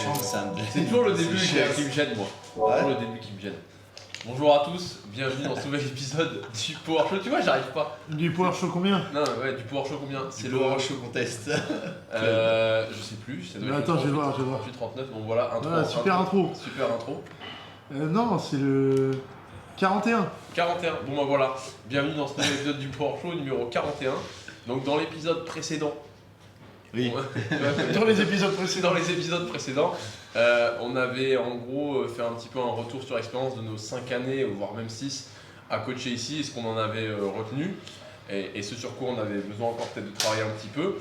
C'est toujours le début qui me gêne, moi. Ouais. Toujours le début qui me gêne. Bonjour à tous, bienvenue dans ce nouvel épisode du Power Show. Tu vois, j'arrive pas. Du Power Show combien? Non, ouais, du Power Show combien? C'est le Power Show Contest. Je sais plus. Ça doit être Attends, je vais voir. 38, 39, bon voilà, intro. Voilà, super intro. Super intro. Non, c'est le 41. 41, bon bah voilà. Bienvenue dans ce nouvel épisode du Power Show numéro 41. Donc dans l'épisode précédent. Oui. Dans les épisodes précédents, on avait en gros fait un petit peu un retour sur l'expérience de nos 5 années, voire même 6, à coacher ici, et ce qu'on en avait retenu, et ce sur quoi on avait besoin encore peut-être de travailler un petit peu.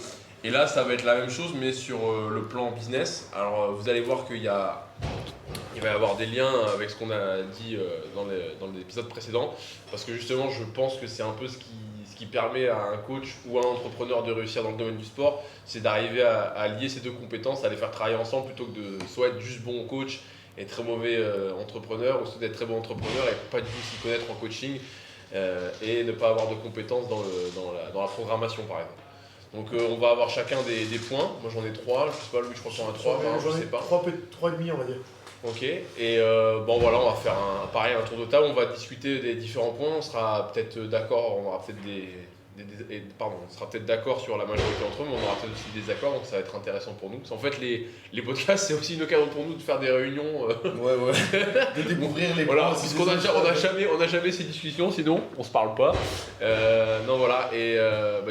Et là, ça va être la même chose, mais sur le plan business. Alors, vous allez voir il va y avoir des liens avec ce qu'on a dit dans l'épisode précédent, parce que justement, je pense que c'est un peu ce qui permet à un coach ou à un entrepreneur de réussir dans le domaine du sport, c'est d'arriver à lier ces deux compétences, à les faire travailler ensemble plutôt que de soit être juste bon coach et très mauvais entrepreneur, ou soit d'être très bon entrepreneur et pas du tout s'y connaître en coaching et ne pas avoir de compétences dans la programmation par exemple. Donc on va avoir chacun des points. Moi j'en ai 3, je sais pas, Louis je crois qu'on en a 3, J'en je ai sais pas. 3,5 on va dire. Ok, et bon voilà, on va faire un tour de table, on va discuter des différents points, on sera peut-être d'accord, on aura peut-être on sera peut-être d'accord sur la majorité d'entre eux, mais on aura peut-être aussi des désaccords, donc ça va être intéressant pour nous. Parce qu'en fait, les podcasts, c'est aussi une occasion pour nous de faire des réunions. Ouais. De découvrir les voilà, points. parce qu'on a jamais ces discussions, sinon on se parle pas. Non voilà, et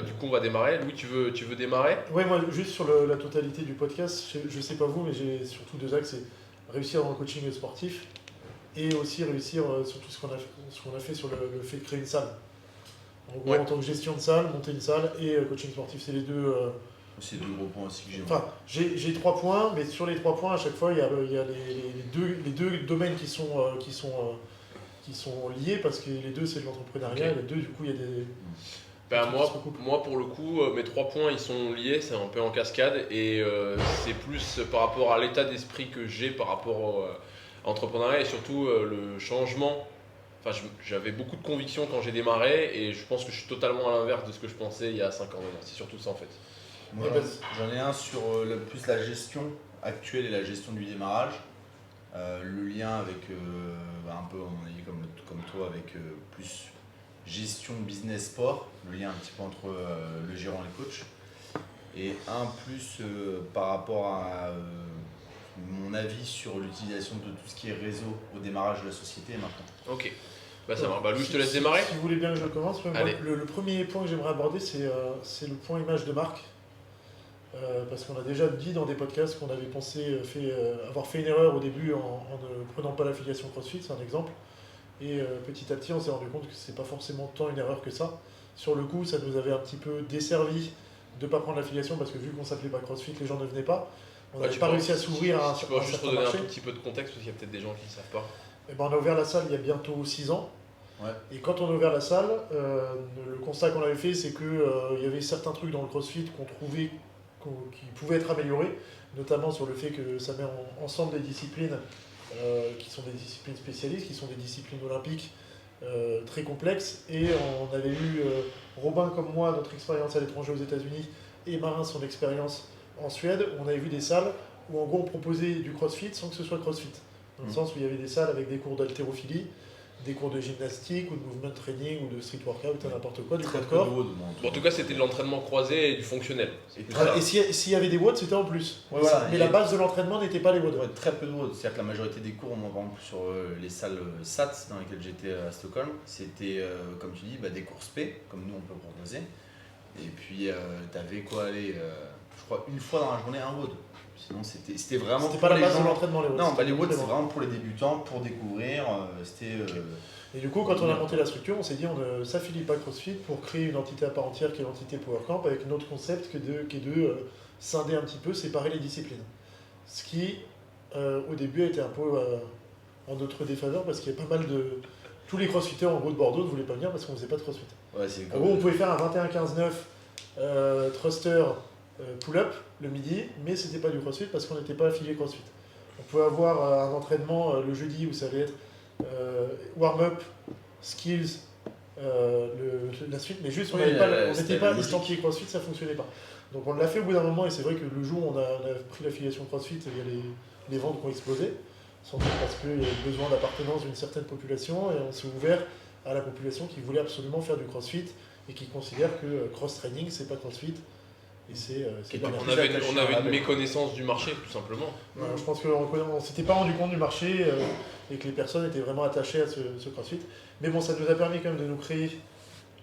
du coup on va démarrer. Louis, tu veux démarrer? Ouais, moi juste sur la totalité du podcast, je sais pas vous, mais j'ai surtout deux axes, c'est réussir dans le coaching sportif et aussi réussir sur tout ce qu'on a fait sur le fait de créer une salle. En gros, en tant que gestion de salle, monter une salle et coaching sportif, c'est les deux. C'est deux gros points aussi que j'ai. Enfin, j'ai 3 points, mais sur les 3 points, à chaque fois, il y a les deux domaines qui sont liés, parce que les deux, c'est de l'entrepreneuriat, Okay. Les deux, du coup, il y a des. Moi, pour le coup, mes 3 points, ils sont liés, c'est un peu en cascade, et c'est plus par rapport à l'état d'esprit que j'ai par rapport au entrepreneuriat, et surtout le changement. Enfin, j'avais beaucoup de convictions quand j'ai démarré, et je pense que je suis totalement à l'inverse de ce que je pensais il y a 5 ans. C'est surtout ça en fait. Moi, j'en ai un sur plus la gestion actuelle et la gestion du démarrage. Le lien avec, un peu, à mon avis, comme toi, avec plus gestion business sport, le lien un petit peu entre le gérant et le coach. Et un plus par rapport à mon avis sur l'utilisation de tout ce qui est réseau au démarrage de la société maintenant. Ok, ça va. Louis, je te laisse démarrer. Si vous voulez bien que je commence, moi, le premier point que j'aimerais aborder, c'est le point image de marque. Parce qu'on a déjà dit dans des podcasts qu'on avait pensé avoir fait une erreur au début en ne prenant pas l'affiliation CrossFit, c'est un exemple. Et petit à petit, on s'est rendu compte que c'est pas forcément tant une erreur que ça. Sur le coup, ça nous avait un petit peu desservi de ne pas prendre l'affiliation parce que vu qu'on s'appelait pas CrossFit, les gens ne venaient pas. On n'avait pas réussi à s'ouvrir à un Tu certain peux juste marché. redonner un tout petit peu de contexte parce qu'il y a peut-être des gens qui ne savent pas. Et on a ouvert la salle il y a bientôt 6 ans. Ouais. Et quand on a ouvert la salle, le constat qu'on avait fait, c'est qu'il y avait certains trucs dans le CrossFit qu'on trouvait qui pouvaient être améliorés, notamment sur le fait que ça met ensemble des disciplines qui sont des disciplines spécialistes, qui sont des disciplines olympiques très complexes. Et on avait eu Robin comme moi, notre expérience à l'étranger aux États-Unis, et Marin, son expérience en Suède. On avait vu des salles où en gros on proposait du CrossFit sans que ce soit CrossFit. Dans le sens où il y avait des salles avec des cours d'haltérophilie, des cours de gymnastique ou de movement training ou de street workout, n'importe quoi, du poids de corps. En tout cas, c'était de l'entraînement croisé et du fonctionnel. Et s'il y avait des WOD, c'était en plus. Ouais, voilà. Mais la base de l'entraînement n'était pas les WOD. Ouais, très peu de WOD. C'est-à-dire que la majorité des cours, moi par exemple sur les salles SATS dans lesquelles j'étais à Stockholm, c'était comme tu dis, des courses P, comme nous on peut proposer. Et puis t'avais je crois une fois dans la journée un WOD. Sinon c'était vraiment. C'était pas la base de l'entraînement les WOD. Non, les WOD c'est vraiment pour les débutants, pour découvrir. Et du coup, quand on a monté la structure, on s'est dit on ne s'affilie pas CrossFit pour créer une entité à part entière qui est l'entité PowerCamp avec un autre concept qui est de scinder un petit peu, séparer les disciplines. Ce qui, au début, a été un peu en notre défaveur parce qu'il y a pas mal de. Tous les crossfitters en gros de Bordeaux ne voulaient pas venir parce qu'on ne faisait pas de crossfit. Ouais, en gros, on pouvait faire un 21-15-9 thruster pull-up le midi, mais c'était pas du crossfit parce qu'on n'était pas affilié crossfit. On pouvait avoir un entraînement le jeudi où ça allait être warm-up, skills, la suite, mais juste on n'était pas estampillé CrossFit, ça fonctionnait pas. Donc on l'a fait au bout d'un moment et c'est vrai que le jour où on a pris l'affiliation CrossFit, les ventes qui ont explosé, sans doute parce qu'il y avait besoin d'appartenance d'une certaine population et on s'est ouvert à la population qui voulait absolument faire du crossfit et qui considère que cross-training c'est pas crossfit. Et c'est on avait une méconnaissance du marché, tout simplement. Je pense qu'on ne s'était pas rendu compte du marché et que les personnes étaient vraiment attachées à ce CrossFit. Mais bon, ça nous a permis quand même de nous créer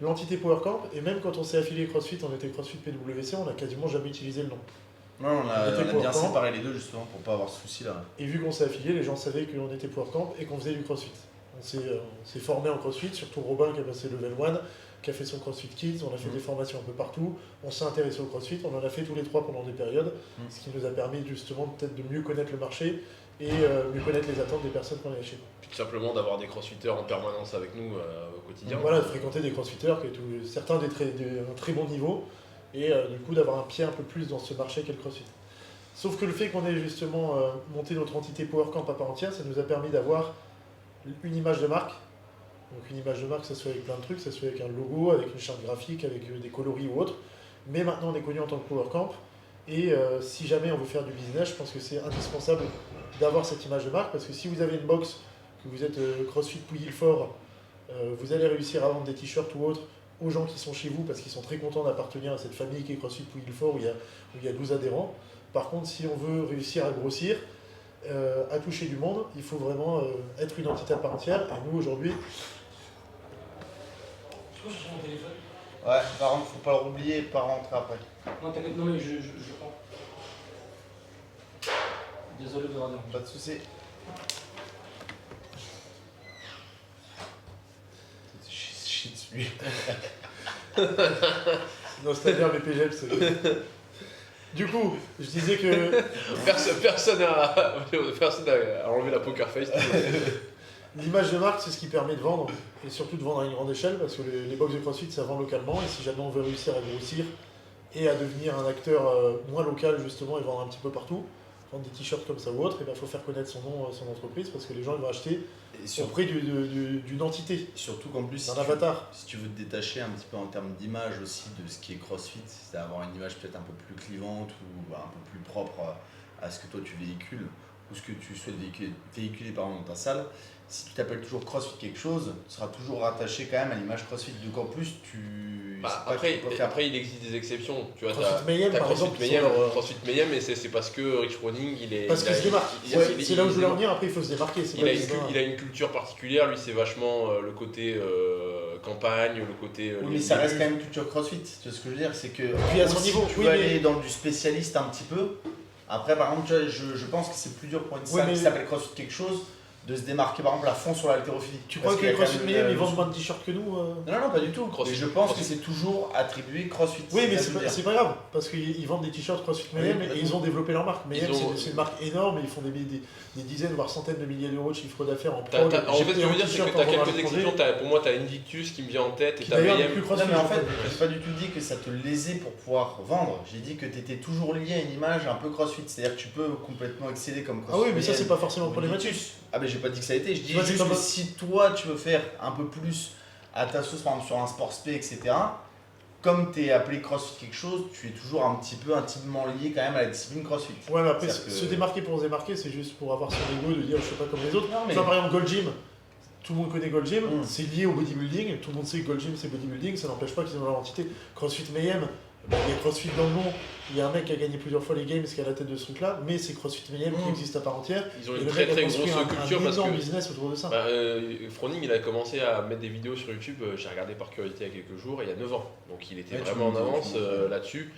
l'entité PowerCamp. Et même quand on s'est affilié CrossFit, on était CrossFit PWC, on n'a quasiment jamais utilisé le nom. Non, on a bien séparé les deux justement pour pas avoir ce souci là. Et vu qu'on s'est affilié, les gens savaient qu'on était PowerCamp et qu'on faisait du CrossFit. On s'est formé en CrossFit, surtout Robin qui a passé Level 1, qui a fait son CrossFit Kids, on a fait des formations un peu partout, on s'est intéressé au CrossFit, on en a fait tous les trois pendant des périodes, ce qui nous a permis justement peut-être de mieux connaître le marché et mieux connaître les attentes des personnes qu'on avait chez nous. Puis tout simplement d'avoir des crossfitters en permanence avec nous au quotidien. Donc voilà, de fréquenter des crossfitters, certains d'un très bon niveau, et du coup d'avoir un pied un peu plus dans ce marché qu'est le CrossFit. Sauf que le fait qu'on ait justement monté notre entité PowerCamp à part entière, ça nous a permis d'avoir une image de marque. Donc une image de marque, ça se fait avec plein de trucs, ça se fait avec un logo, avec une charte graphique, avec des coloris ou autre. Mais maintenant on est connu en tant que PowerCamp. Et si jamais on veut faire du business, je pense que c'est indispensable d'avoir cette image de marque. Parce que si vous avez une box, que vous êtes CrossFit Pouilly-le-Fort, vous allez réussir à vendre des t-shirts ou autres aux gens qui sont chez vous parce qu'ils sont très contents d'appartenir à cette famille qui est CrossFit Pouilly-le-Fort où il y a 12 adhérents. Par contre, si on veut réussir à grossir, à toucher du monde, il faut vraiment être une entité à part entière. Et nous aujourd'hui... Je peux chercher mon téléphone. Ouais, par contre, faut pas l'oublier et pas rentrer après. Non, t'inquiète, non, mais je prends. Désolé de vous avoir Pas de soucis. Shit dessus. Non, c'est-à-dire mes PGEPS. Du coup, je disais que... Personne n'a enlevé la poker face. L'image de marque, c'est ce qui permet de vendre, et surtout de vendre à une grande échelle, parce que les box de CrossFit, ça vend localement, et si jamais on veut réussir à grossir et à devenir un acteur moins local, justement, et vendre un petit peu partout, vendre des t-shirts comme ça ou autre, il faut faire connaître son nom, son entreprise, parce que les gens ils vont acheter auprès d'une entité, surtout qu'en plus, d'un avatar. Si tu veux te détacher un petit peu en termes d'image aussi de ce qui est CrossFit, c'est d'avoir une image peut-être un peu plus clivante ou un peu plus propre à ce que toi tu véhicules, ou ce que tu souhaites véhiculer dans ta salle. Si tu t'appelles toujours CrossFit quelque chose, tu seras toujours rattaché quand même à l'image CrossFit. Donc en plus, après, il existe des exceptions. Tu vois, CrossFit Mayhem, par exemple. CrossFit Mayhem, mais c'est parce que Rich Froning, parce qu'il se démarque. C'est là où je voulais en venir, après il faut se démarquer. Il a une culture particulière, lui c'est vachement le côté campagne, le côté... oui, mais ça reste quand même une culture CrossFit. Tu vois ce que je veux dire, c'est que puis à son niveau, tu veux aller dans du spécialiste un petit peu. Après, par exemple, je pense que c'est plus dur pour une salle qui s'appelle CrossFit quelque chose de se démarquer par exemple à fond sur l'haltérophilie. Tu crois que les CrossFit Mayhem ils vendent moins de t-shirts que nous Non, pas du tout. Et je pense que c'est toujours attribué CrossFit. Oui, mais c'est pas grave, parce qu'ils vendent des t-shirts CrossFit Mayhem et ils ont développé leur marque. Mayhem, c'est une marque énorme, ils font des dizaines, voire centaines de milliers d'euros de chiffre d'affaires en prod. En fait, ce que je veux dire, c'est que tu as quelques exceptions. Pour moi, tu as Invictus qui me vient en tête et tu as Mayhem. Non, mais en fait, j'ai pas du tout dit que ça te lésait pour pouvoir vendre. J'ai dit que tu étais toujours lié à une image un peu CrossFit. C'est-à-dire que tu peux complètement exceller comme CrossFit. Ah oui, mais ça, c'est pas forcément problématique. Ah, mais j'ai pas dit que ça a été. Je dis juste que si toi, tu veux faire un peu plus à ta sauce, par exemple sur un sport spé, etc., comme tu es appelé CrossFit quelque chose, tu es toujours un petit peu intimement lié quand même à la discipline CrossFit. Ouais, mais après, se démarquer pour se démarquer, c'est juste pour avoir son ego de dire je suis pas comme les autres. Non, mais... Par exemple, Gold Gym, tout le monde connaît Gold Gym, c'est lié au bodybuilding, tout le monde sait que Gold Gym c'est bodybuilding, ça n'empêche pas qu'ils ont leur entité. CrossFit Mayhem, il y a CrossFit dans le nom, il y a un mec qui a gagné plusieurs fois les games qui est à la tête de ce truc-là, mais c'est CrossFit Mayhem qui existe à part entière. Ils ont une très grosse culture parce que business autour de ça. Froning il a commencé à mettre des vidéos sur YouTube, j'ai regardé par curiosité il y a quelques jours, il y a 9 ans, donc il était vraiment en avance là-dessus.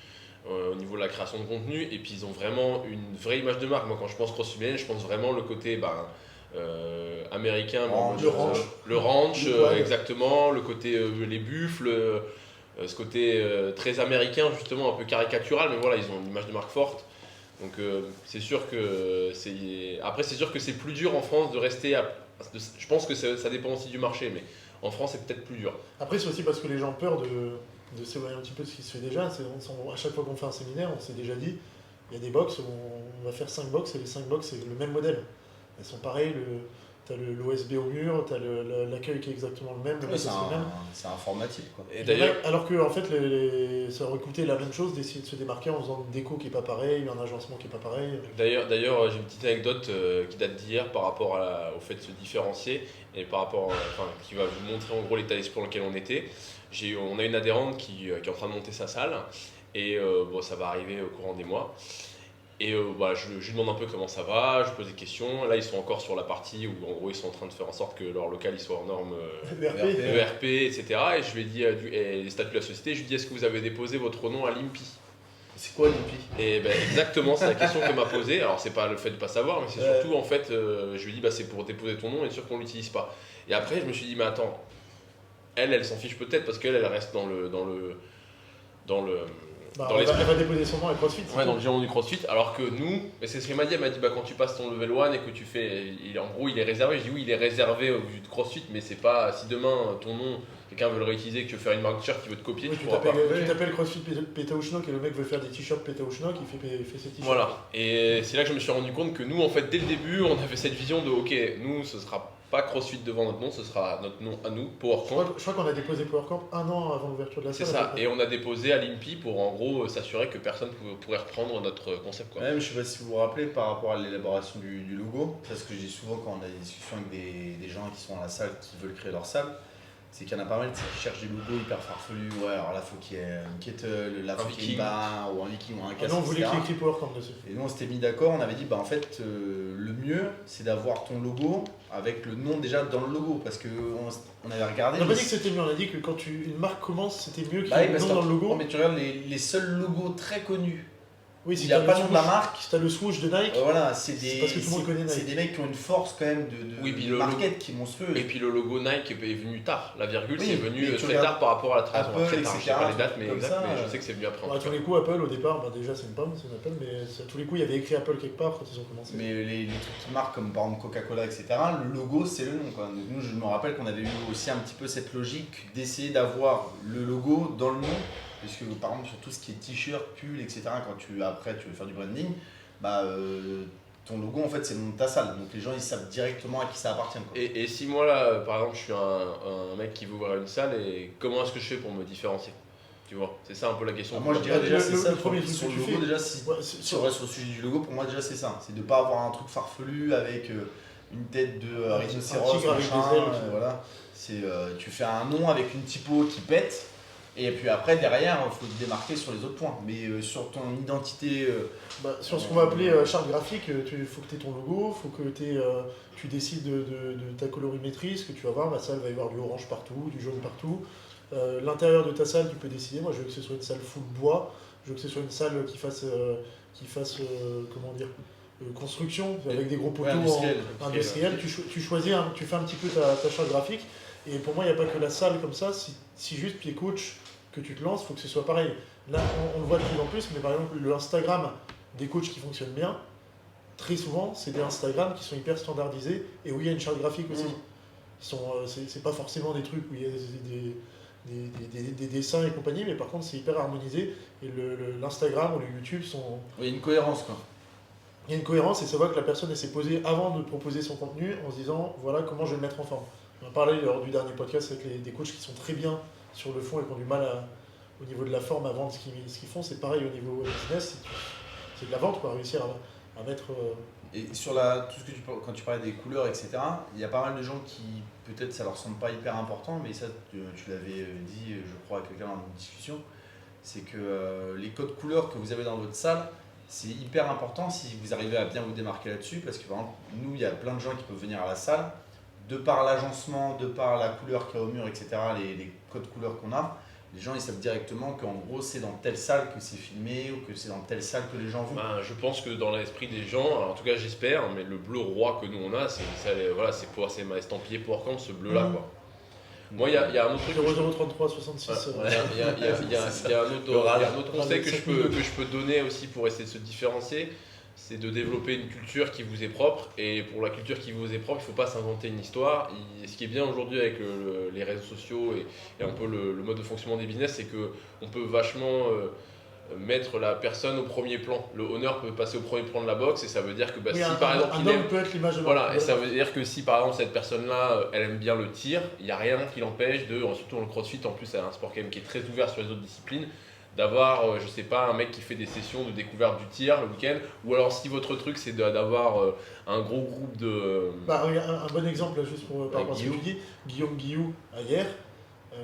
Au niveau de la création de contenu, et puis ils ont vraiment une vraie image de marque. Moi quand je pense CrossFit Mayhem, je pense vraiment le côté américain, le ranch exactement, le côté les buffles, ce côté très américain justement, un peu caricatural, mais voilà, ils ont une image de marque forte. Donc c'est sûr que c'est plus dur en France de rester je pense que ça dépend aussi du marché, mais en France c'est peut-être plus dur. Après c'est aussi parce que les gens ont peur de s'éloigner un petit peu de ce qui se fait déjà. À chaque fois qu'on fait un séminaire, on s'est déjà dit, il y a des box où on va faire 5 box et les 5 box c'est le même modèle. Elles sont pareilles, l'OSB au mur, t'as l'accueil qui est exactement le même, le Ouais, matos le même. c'est informatif, quoi. Et Il y en a- d'ailleurs, alors que en fait, ça aurait coûté la même chose d'essayer de se démarquer en faisant une déco qui est pas pareil, un agencement qui est pas pareil. D'ailleurs, j'ai une petite anecdote qui date d'hier par rapport au fait de se différencier et par rapport, enfin, qui va vous montrer en gros l'état d'esprit dans lequel on était. On a une adhérente qui est en train de monter sa salle et bon, ça va arriver au courant des mois. Et voilà, je lui demande un peu comment ça va, je pose des questions. Là, ils sont encore sur la partie où en gros ils sont en train de faire en sorte que leur local il soit en norme ERP. ERP, etc. Et je lui ai dit les statuts de la société, je lui ai dit est-ce que vous avez déposé votre nom à l'IMPI? C'est quoi l'IMPI? Et ben, exactement, c'est la question qu'elle m'a posée. Alors, c'est pas le fait de pas savoir, mais c'est Ouais. surtout en fait, je lui ai dit bah, c'est pour déposer ton nom et être sûr qu'on l'utilise pas. Et après, je me suis dit, mais attends, elle s'en fiche peut-être parce qu'elle reste dans Bah, dans l'esprit. elle va déposer son nom à CrossFit. c'est Ouais, dans tout. le giron du CrossFit, alors que nous, et c'est ce qu'elle m'a dit, elle m'a dit bah, quand tu passes ton level 1 et que tu fais, en gros il est réservé, je dis oui il est réservé au vu de CrossFit, mais c'est pas, si demain ton nom, quelqu'un veut le réutiliser, que tu veux faire une marque de t-shirt qui veut te copier, Oui, tu tu pourras pas. t'appelles CrossFit Pétaouchnok et le mec veut faire des t-shirts Pétaouchnok, il fait ses t-shirts. Voilà, et c'est là que je me suis rendu compte que nous, en fait, dès le début, on avait cette vision de ok, nous, ce sera pas CrossFit devant notre nom, ce sera notre nom à nous, Je PowerCamp. crois qu'on a déposé PowerCamp un an avant l'ouverture de la C'est salle. ça, et on a déposé à l'IMPI pour en gros s'assurer que personne pourrait reprendre notre concept. Quoi. Même, je sais pas si vous vous rappelez par rapport à l'élaboration du logo, parce que je dis souvent quand on a des discussions avec des gens qui sont à la salle, qui veulent créer leur salle, c'est qu'il y en a pas mal qui cherchent des logos hyper farfelus. Ouais, alors là, faut qu'il y ait une kettle, là, faut qu'il y ait viking. une barre, ou un viking, ou un Ah casque, non, on voulait etc. qu'il y ait écrit PowerCamp dessus. Et nous, on s'était mis d'accord, on avait dit, bah en fait, le mieux, c'est d'avoir ton logo avec le nom déjà dans le logo, parce qu'on avait regardé. On n'a pas les- dit que c'était mieux, on a dit que quand une marque commence, c'était mieux qu'il y Bah ait oui, le parce nom que dans le logo. mais tu regardes les seuls logos très connus. Oui, Il n'y a pas le nom de la marque. Si t'as le swoosh de Nike, Voilà, c'est C'est parce que tout le monde connaît Nike. c'est des mecs qui ont une force quand même de Oui, puis de le market qui est monstrueuse. Et puis le logo Nike est venu tard, la virgule Oui, c'est venu mais tu très regardes tard par rapport à la tradition. Apple, Très tard, je sais etc., pas les dates, mais, comme exact, ça, mais je sais que c'est venu après. en à tout tous cas. les coups, Apple au départ, bah, déjà c'est une pomme, c'est une Apple, mais à tous les coups il y avait écrit Apple quelque part quand ils ont commencé. Mais les trucs qui marquent comme par exemple Coca-Cola, etc., le logo c'est le nom, quoi. Donc nous, je me rappelle qu'on avait eu aussi un petit peu cette logique d'essayer d'avoir le logo dans le nom, puisque par exemple sur tout ce qui est t-shirt, pull, etc., quand après tu veux faire du branding, bah ton logo en fait c'est le nom de ta salle, donc les gens ils savent directement à qui ça appartient, quoi. Et si moi là, par exemple, je suis un mec qui veut ouvrir une salle, et comment est-ce que je fais pour me différencier? Tu vois, c'est ça un peu la question. Ah, moi je que dirais le- déjà le- c'est le ça, premier truc sur que le tu logo fais. déjà si Ouais, si on reste sur le sujet du logo, pour moi déjà c'est ça, c'est de pas avoir un truc farfelu avec une tête de rhinocéros, un tigre avec machin, des ailes, voilà. Tu fais un nom avec une typo qui pète, et puis après derrière il faut te démarquer sur les autres points. Mais sur ton identité, Bah, sur ce qu'on va appeler charte graphique, il faut que tu aies ton logo, faut que tu décides de ta colorimétrie, ce que tu vas voir. Ma salle va y avoir du orange partout, du jaune partout. L'intérieur de ta salle, tu peux décider. Moi, je veux que ce soit une salle full bois, je veux que ce soit une salle qui fasse comment dire, construction, avec des gros poteaux industriel. industriels. Tu choisis, tu fais un petit peu ta charte graphique. Et pour moi, il n'y a pas que la salle comme ça. Si juste pied coach que tu te lances, il faut que ce soit pareil. Là, on le voit de plus en plus, mais par exemple, le Instagram des coachs qui fonctionnent bien, très souvent, c'est des Instagram qui sont hyper standardisés et où il y a une charte graphique aussi. C'est pas forcément des trucs où il y a des dessins et compagnie, mais par contre, c'est hyper harmonisé. Et l'Instagram ou le YouTube sont. Il y a une cohérence, quoi. Il y a une cohérence et ça voit que la personne elle s'est posée avant de proposer son contenu en se disant voilà comment je vais le mettre en forme. On a parlé lors du dernier podcast avec des coachs qui sont très bien sur le fond et qui ont du mal au niveau de la forme à vendre ce qu'ils font. C'est pareil au niveau business, c'est de la vente, quoi, réussir à mettre. Et sur tout ce que quand tu parlais des couleurs, etc., il y a pas mal de gens qui, peut-être ça leur semble pas hyper important, mais ça tu l'avais dit, je crois, à quelqu'un dans une discussion, c'est que les codes couleurs que vous avez dans votre salle, c'est hyper important si vous arrivez à bien vous démarquer là-dessus, parce que par exemple, nous, il y a plein de gens qui peuvent venir à la salle, de par l'agencement, de par la couleur qu'il y a au mur, etc., les codes couleurs qu'on a, les gens ils savent directement qu'en gros c'est dans telle salle que c'est filmé ou que c'est dans telle salle que les gens vont. Ben, je pense que dans l'esprit des gens, alors en tout cas j'espère, mais le bleu roi que nous on a, c'est ma estampillé PowerCamp, ce bleu là quoi. Moi il y a un autre truc. 0033 66. Il y a un autre conseil que je peux donner aussi pour essayer de se différencier, c'est de développer une culture qui vous est propre. Et pour la culture qui vous est propre, il ne faut pas s'inventer une histoire. Ce qui est bien aujourd'hui avec les réseaux sociaux et un peu le mode de fonctionnement des business, c'est qu'on peut vachement mettre la personne au premier plan. Le honneur peut passer au premier plan de la boxe et ça veut dire que Oui, si un, par exemple un il homme aime, peut être l'image de voilà, marque. et ça veut dire que si par exemple cette personne-là, elle aime bien le tir, il n'y a rien qui l'empêche de, surtout dans le crossfit, en plus c'est un sport quand même qui est très ouvert sur les autres disciplines, d'avoir, je sais pas, un mec qui fait des sessions de découverte du tir le week-end, ou alors si votre truc c'est d'avoir un gros groupe de... Bah, regarde, un bon exemple, là, juste par rapport à ce que Guillou. tu dis, Guillaume Guillou, hier,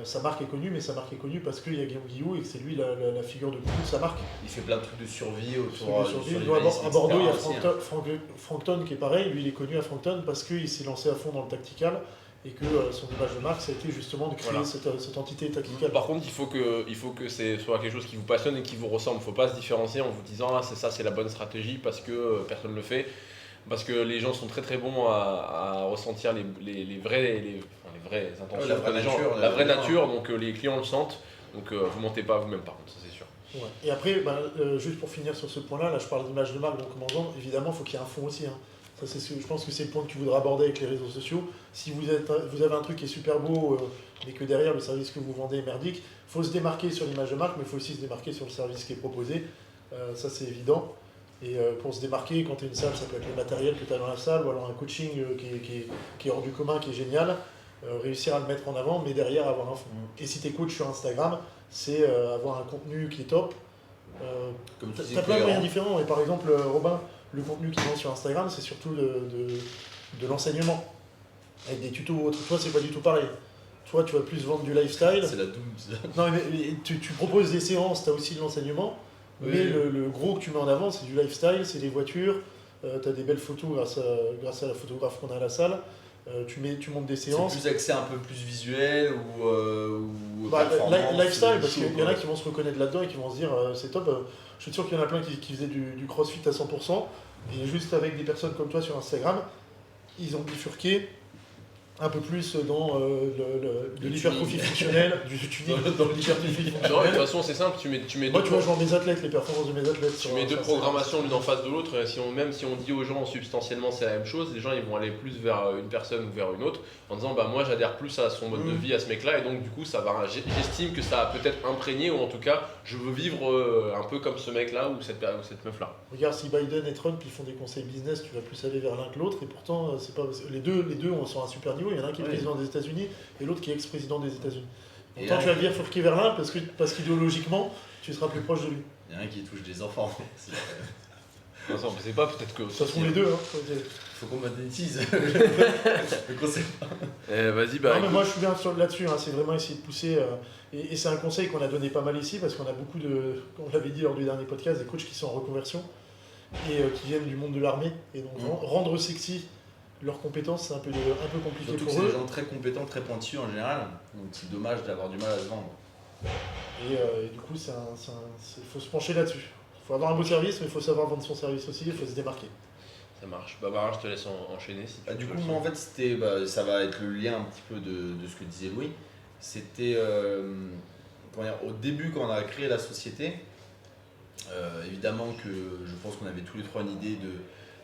sa marque est connue, mais sa marque est connue parce qu'il y a Guillaume Guillou et que c'est lui la figure de proue de sa marque. Il fait plein de trucs de survie Sur autour sur du lui, survivalisme, à Bordeaux, il y a etc. aussi, hein. Frankton qui est pareil, lui il est connu à Frankton parce qu'il s'est lancé à fond dans le tactical et que son image de marque, ça a été justement de créer Voilà. cette entité tacticale. Par contre, il faut que ce soit quelque chose qui vous passionne et qui vous ressemble. Il ne faut pas se différencier en vous disant ah, c'est ça, c'est la bonne stratégie parce que personne ne le fait. Parce que les gens sont très très bons à ressentir les vraies intentions. la vraie des gens, nature, la vraie les gens. nature, donc les clients le sentent. Donc vous mentez pas à vous-même par contre, ça c'est sûr. Ouais. Et après, juste pour finir sur ce point-là, là je parle d'image de marque, donc commandant, évidemment il faut qu'il y ait un fond aussi. Hein. Ça, je pense que c'est le point que tu voudrais aborder avec les réseaux sociaux. Si vous avez un truc qui est super beau, mais que derrière le service que vous vendez est merdique, il faut se démarquer sur l'image de marque, mais il faut aussi se démarquer sur le service qui est proposé. Ça c'est évident. Et pour se démarquer, quand tu es une salle, ça peut être le matériel que tu as dans la salle, ou alors un coaching qui est hors du commun, qui est génial. Réussir à le mettre en avant, mais derrière avoir un fond. Et si tu es coach sur Instagram, c'est avoir un contenu qui est top. Comme tu Tu disais, as plein de moyens cohérent. différents. Et par exemple, Robin, le contenu qu'il vend sur Instagram, c'est surtout de l'enseignement. Avec des tutos ou autres. Toi, c'est pas du tout pareil. Toi, tu vas plus vendre du lifestyle. C'est la doom. Non, mais tu proposes des séances, tu as aussi de l'enseignement. Oui. Mais le gros que tu mets en avant, c'est du lifestyle, c'est des voitures. Tu as des belles photos grâce à la photographe qu'on a à la salle. Tu montes des C'est séances. plus accès un peu plus visuel ou performance, Lifestyle, parce chaud, qu'il y en a quoi. qui vont se reconnaître là-dedans et qui vont se dire c'est top. Je suis sûr qu'il y en a plein qui faisaient du crossfit à 100%. Et juste avec des personnes comme toi sur Instagram, ils ont bifurqué un peu plus dans de l'hypertrophie fonctionnelle, du tuning, dans l'hypertrophie Non, mais de fonctionnelle. toute façon c'est simple, tu mets Moi, deux, tu vois, je vends mes athlètes, les performances de mes athlètes. tu sur- mets deux sur programmations l'une en face de l'autre, et même si on dit aux gens substantiellement c'est la même chose, les gens ils vont aller plus vers une personne ou vers une autre en disant bah moi j'adhère plus à son mode de vie, à ce mec là, et donc du coup ça va, j'estime que ça a peut-être imprégné, ou en tout cas je veux vivre un peu comme ce mec là ou cette meuf là. Regarde, si Biden et Trump ils font des conseils business, tu vas plus aller vers l'un que l'autre, et pourtant c'est pas les deux sont à un super niveau. Il y en a un qui est Oui. président des États-Unis et l'autre qui est ex-président des États-Unis. Et Autant là, tu vas bifurquer vers l'un parce qu'idéologiquement tu seras plus proche de lui. il y en a un qui touche des enfants. Non, ça, on sait pas, peut-être que. Ça sont les deux. Hein. Faut qu'on monétise le concept. Vas-y, bah. Non, mais écoute. moi je suis bien là-dessus, hein. C'est vraiment essayer de pousser. Et c'est un conseil qu'on a donné pas mal ici parce qu'on a beaucoup de, on l'avait dit lors du dernier podcast, des coachs qui sont en reconversion et qui viennent du monde de l'armée. Et donc rendre sexy leurs compétences, c'est un peu compliqué Surtout que pour c'est eux. des gens très compétents, très pointus en général. Donc c'est dommage d'avoir du mal à se vendre. Et du coup, il faut se pencher là-dessus. Il faut avoir un beau service, mais il faut savoir vendre son service aussi, il faut se démarquer. Ça marche. Bah, je te laisse enchaîner si tu Bah, du veux coup, le moi en faire. fait, c'était, ça va être le lien un petit peu de ce que disait Louis. C'était comment dire, au début, quand on a créé la société, évidemment que je pense qu'on avait tous les trois une idée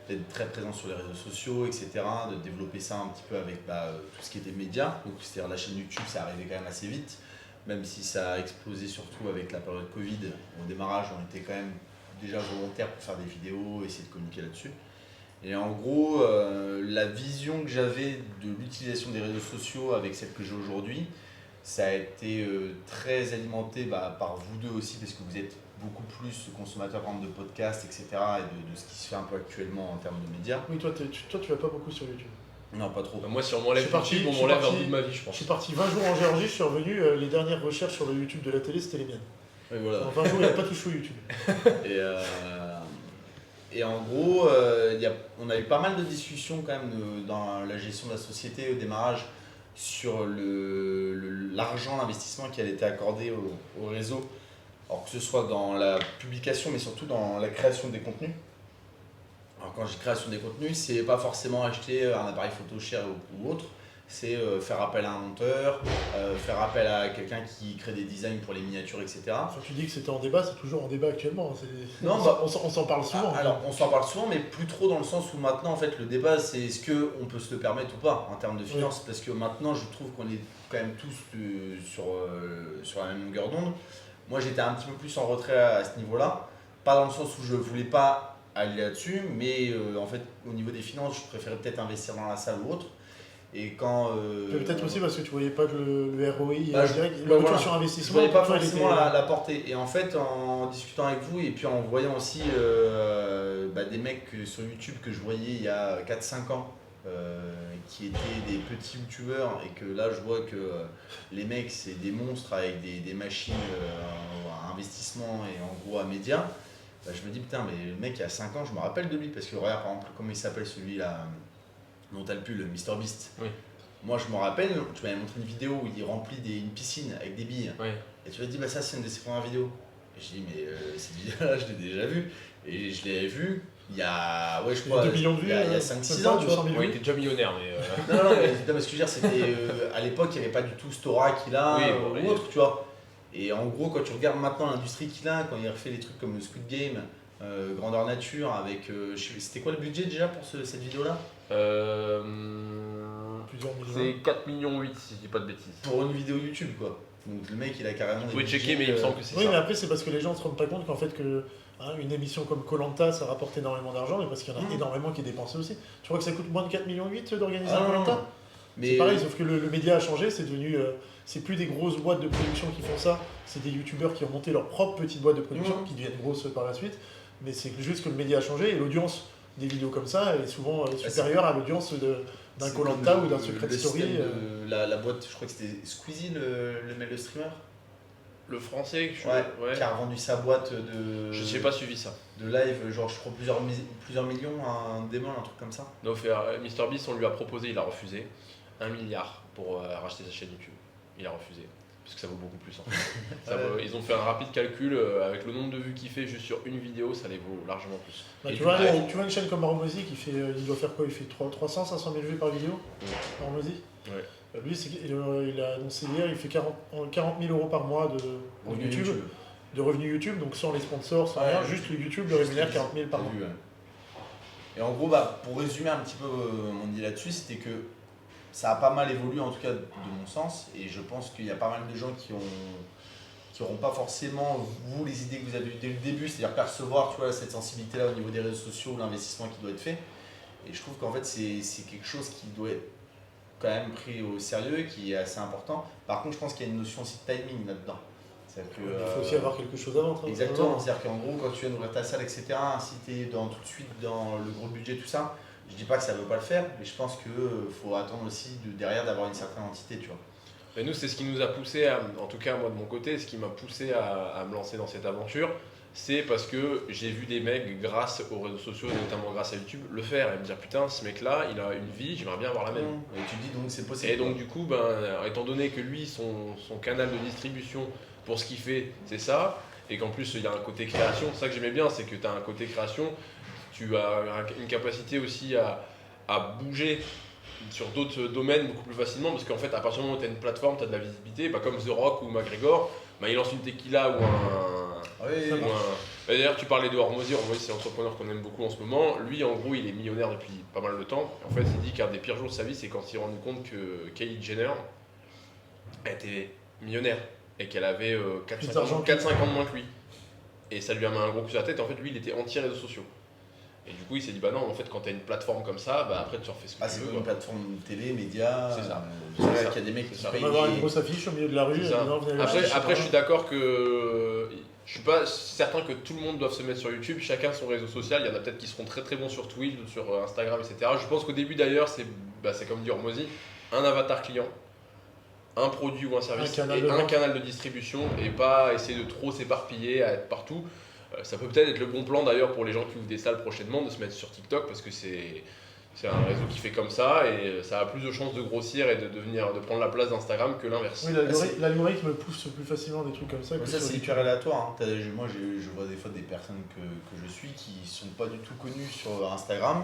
d'être très présent sur les réseaux sociaux, etc., de développer ça un petit peu avec tout ce qui était médias. Donc, c'est-à-dire la chaîne YouTube, ça arrivait quand même assez vite, même si ça a explosé surtout avec la période Covid. Au démarrage, on était quand même déjà volontaires pour faire des vidéos, essayer de communiquer là-dessus. Et en gros, la vision que j'avais de l'utilisation des réseaux sociaux avec celle que j'ai aujourd'hui, ça a été très alimenté par vous deux aussi, parce que vous êtes beaucoup plus consommateurs par exemple, de podcasts, etc., et de ce qui se fait un peu actuellement en termes de médias. Oui, toi, tu vas pas beaucoup sur YouTube. Non, pas trop. Bah, moi, si on m'enlève Je suis parti- YouTube, on je suis m'enlève un parti- bout de ma vie, je Je pense. suis parti 20 jours en Géorgie, je suis revenu, les dernières recherches sur le YouTube de la télé, c'était les miennes. Et voilà. En 20 jours, il n'y a pas touché au YouTube. Et en gros, on a eu pas mal de discussions quand même dans la gestion de la société au démarrage sur l'argent, l'investissement qui allait être accordé au réseau. Alors que ce soit dans la publication, mais surtout dans la création des contenus. Alors quand je dis création des contenus, c'est pas forcément acheter un appareil photo cher ou autre, c'est faire appel à un monteur, faire appel à quelqu'un qui crée des designs pour les miniatures, etc. Enfin, tu dis que c'était en débat, c'est toujours en débat actuellement. Non, On s'en parle souvent. Ah, alors, on s'en parle souvent, mais plus trop dans le sens où maintenant, en fait, le débat, c'est est-ce qu'on peut se le permettre ou pas en termes de finances. Parce que maintenant, je trouve qu'on est quand même tous sur la même longueur d'onde. Moi j'étais un petit peu plus en retrait à ce niveau-là. Pas dans le sens où je voulais pas aller là-dessus, mais en fait au niveau des finances, je préférais peut-être investir dans la salle ou autre. Et quand. Peut-être aussi parce que tu voyais pas que le ROI Bah, direct, bah, le retour voilà. sur Je investissement. voyais pas pour toi, il forcément était- la portée. Et en fait, en discutant avec vous et puis en voyant aussi des mecs sur YouTube que je voyais il y a 4-5 ans, qui étaient des petits youtubeurs, et que là je vois que les mecs c'est des monstres avec des machines à investissement et en gros à médias, bah, je me dis putain, mais le mec il y a 5 ans, je me rappelle de lui parce que regarde par exemple, comment il s'appelle celui-là dont t'as le pull, le MrBeast. Oui. Moi je me rappelle, tu m'avais montré une vidéo où il remplit une piscine avec des billes. Oui. Et tu m'as dit, bah ça c'est une de ses premières vidéos. Et je dis, mais cette vidéo-là, je l'ai déjà vue. Et je l'ai vue il y a, ouais, je Il y a crois, 2 millions de vues. il y a 5-6 ans, tu vois. 200 000 Ouais, il vues. était déjà millionnaire, mais. Non, non, mais ce que je veux dire, c'était à l'époque, il n'y avait pas du tout ce Torah qu'il a Oui, bon, ou mais- autre, tu vois. Et en gros, quand tu regardes maintenant l'industrie qu'il a, quand il refait des trucs comme le Squid Game, Grandeur Nature, avec. C'était quoi le budget déjà pour cette vidéo-là? Plusieurs millions. C'est 4,8 millions si je dis pas de bêtises. Pour une vidéo YouTube, quoi. Donc le mec, il a carrément. Vous des pouvez checker, budgets, mais il me semble que c'est Oui, mais ça. après, c'est parce que les gens ne se rendent pas compte qu'en fait, une émission comme Colanta, ça rapporte énormément d'argent, mais parce qu'il y en a énormément qui est dépensé aussi. Tu crois que ça coûte moins de 4,8 millions d'organiser Ah un non, non, Colanta? non. C'est Mais pareil, sauf que le média a changé, c'est devenu. C'est plus des grosses boîtes de production qui font ça, c'est des youtubeurs qui ont monté leur propre petite boîte de production, qui deviennent grosses par la suite. Mais c'est juste que le média a changé et l'audience des vidéos comme ça est souvent supérieure à l'audience d'un c'est Colanta comme ou d'un Secret le Story. système de la boîte, je crois que c'était Squeezie, le streamer. Le français, que je Ouais, qui a revendu sa boîte de. Je n'ai pas suivi ça. De live, genre je crois plusieurs millions à un démon, un truc comme ça. Donc, MrBeast, on lui a proposé, il a refusé 1 milliard pour racheter sa chaîne YouTube. Il a refusé. Parce que ça vaut beaucoup plus. En fait. Ils ont fait un rapide calcul avec le nombre de vues qu'il fait juste sur une vidéo, ça les vaut largement plus. Bah, Et tu, du vois, coup, tu vois une chaîne comme Hormozy qui fait, il doit faire quoi? Il fait 300, 500 000 vues par vidéo. Hormozy. Ouais. Lui, il a annoncé hier, il fait 40 000 euros par mois de YouTube, de revenus YouTube, donc sans les sponsors, sans Ouais, rien, juste le YouTube le rémunère 40 000 par mois. Vu, ouais. Et en gros, bah, pour résumer un petit peu mon idée là-dessus, c'était que ça a pas mal évolué, en tout cas de mon sens, et je pense qu'il y a pas mal de gens qui n'auront pas forcément, vous, les idées que vous avez eues dès le début, c'est-à-dire percevoir, tu vois, cette sensibilité-là au niveau des réseaux sociaux, l'investissement qui doit être fait. Et je trouve qu'en fait, c'est quelque chose qui doit être quand même pris au sérieux et qui est assez important. Par contre, je pense qu'il y a une notion aussi de timing là-dedans. C'est-à-dire que, Il faut aussi avoir quelque chose à vendre. exactement, c'est-à-dire qu'en gros, quand tu viens d'ouvrir ta salle, etc., si tu es tout de suite dans le gros budget, tout ça, je dis pas que ça veut pas le faire, mais je pense qu'il faut attendre aussi derrière d'avoir une certaine entité, tu vois. Mais nous, c'est ce qui nous a poussé, en tout cas moi de mon côté, ce qui m'a poussé à me lancer dans cette aventure, c'est parce que j'ai vu des mecs, grâce aux réseaux sociaux et notamment grâce à YouTube, le faire et me dire putain, ce mec-là, il a une vie, j'aimerais bien avoir la même. Et tu dis donc c'est possible. Et donc du coup, étant donné que lui, son canal de distribution pour ce qu'il fait, c'est ça, et qu'en plus il y a un côté création, c'est ça que j'aimais bien, c'est que tu as un côté création, tu as une capacité aussi à bouger sur d'autres domaines beaucoup plus facilement, parce qu'en fait à partir du moment où tu as une plateforme, tu as de la visibilité, comme The Rock ou McGregor, il lance une tequila ou Oui, D'ailleurs, tu parlais de Hormozy. Hormozy, c'est l'entrepreneur qu'on aime beaucoup en ce moment. Lui, en gros, il est millionnaire depuis pas mal de temps. En fait, il dit qu'un des pires jours de sa vie, c'est quand il s'est rendu compte que Kylie Jenner était millionnaire et qu'elle avait 4-5 ans de moins que lui. Et ça lui a mis un gros coup sur la tête. En fait, lui, il était anti-réseaux sociaux. Et du coup, il s'est dit, bah non, en fait, quand tu as une plateforme comme ça, après, tu refais ce que tu c'est veux. comme une plateforme télé, médias. C'est ça. C'est vrai C'est qu'il y a des mecs qui ça. On payent va avoir une des- grosse affiche au milieu de la rue. C'est ça. non, venez acheter, Après, je sais suis pas. d'accord que je suis pas certain que tout le monde doive se mettre sur YouTube, chacun son réseau social. Il y en a peut-être qui seront très très bons sur Twitch, sur Instagram, etc. Je pense qu'au début d'ailleurs, c'est comme dit Hormozy, un avatar client, un produit ou un service Un canal et de un vente. canal de distribution et pas essayer de trop s'éparpiller, à être partout. Ça peut peut-être être le bon plan d'ailleurs pour les gens qui ouvrent des salles prochainement de se mettre sur TikTok parce que c'est un réseau qui fait comme ça et ça a plus de chances de grossir et de prendre la place d'Instagram que l'inverse. Oui, l'algorithme pousse plus facilement des trucs comme ça. Mais que ça sur c'est YouTube. hyper aléatoire. Hein. Moi je vois des fois des personnes que je suis qui sont pas du tout connues sur Instagram.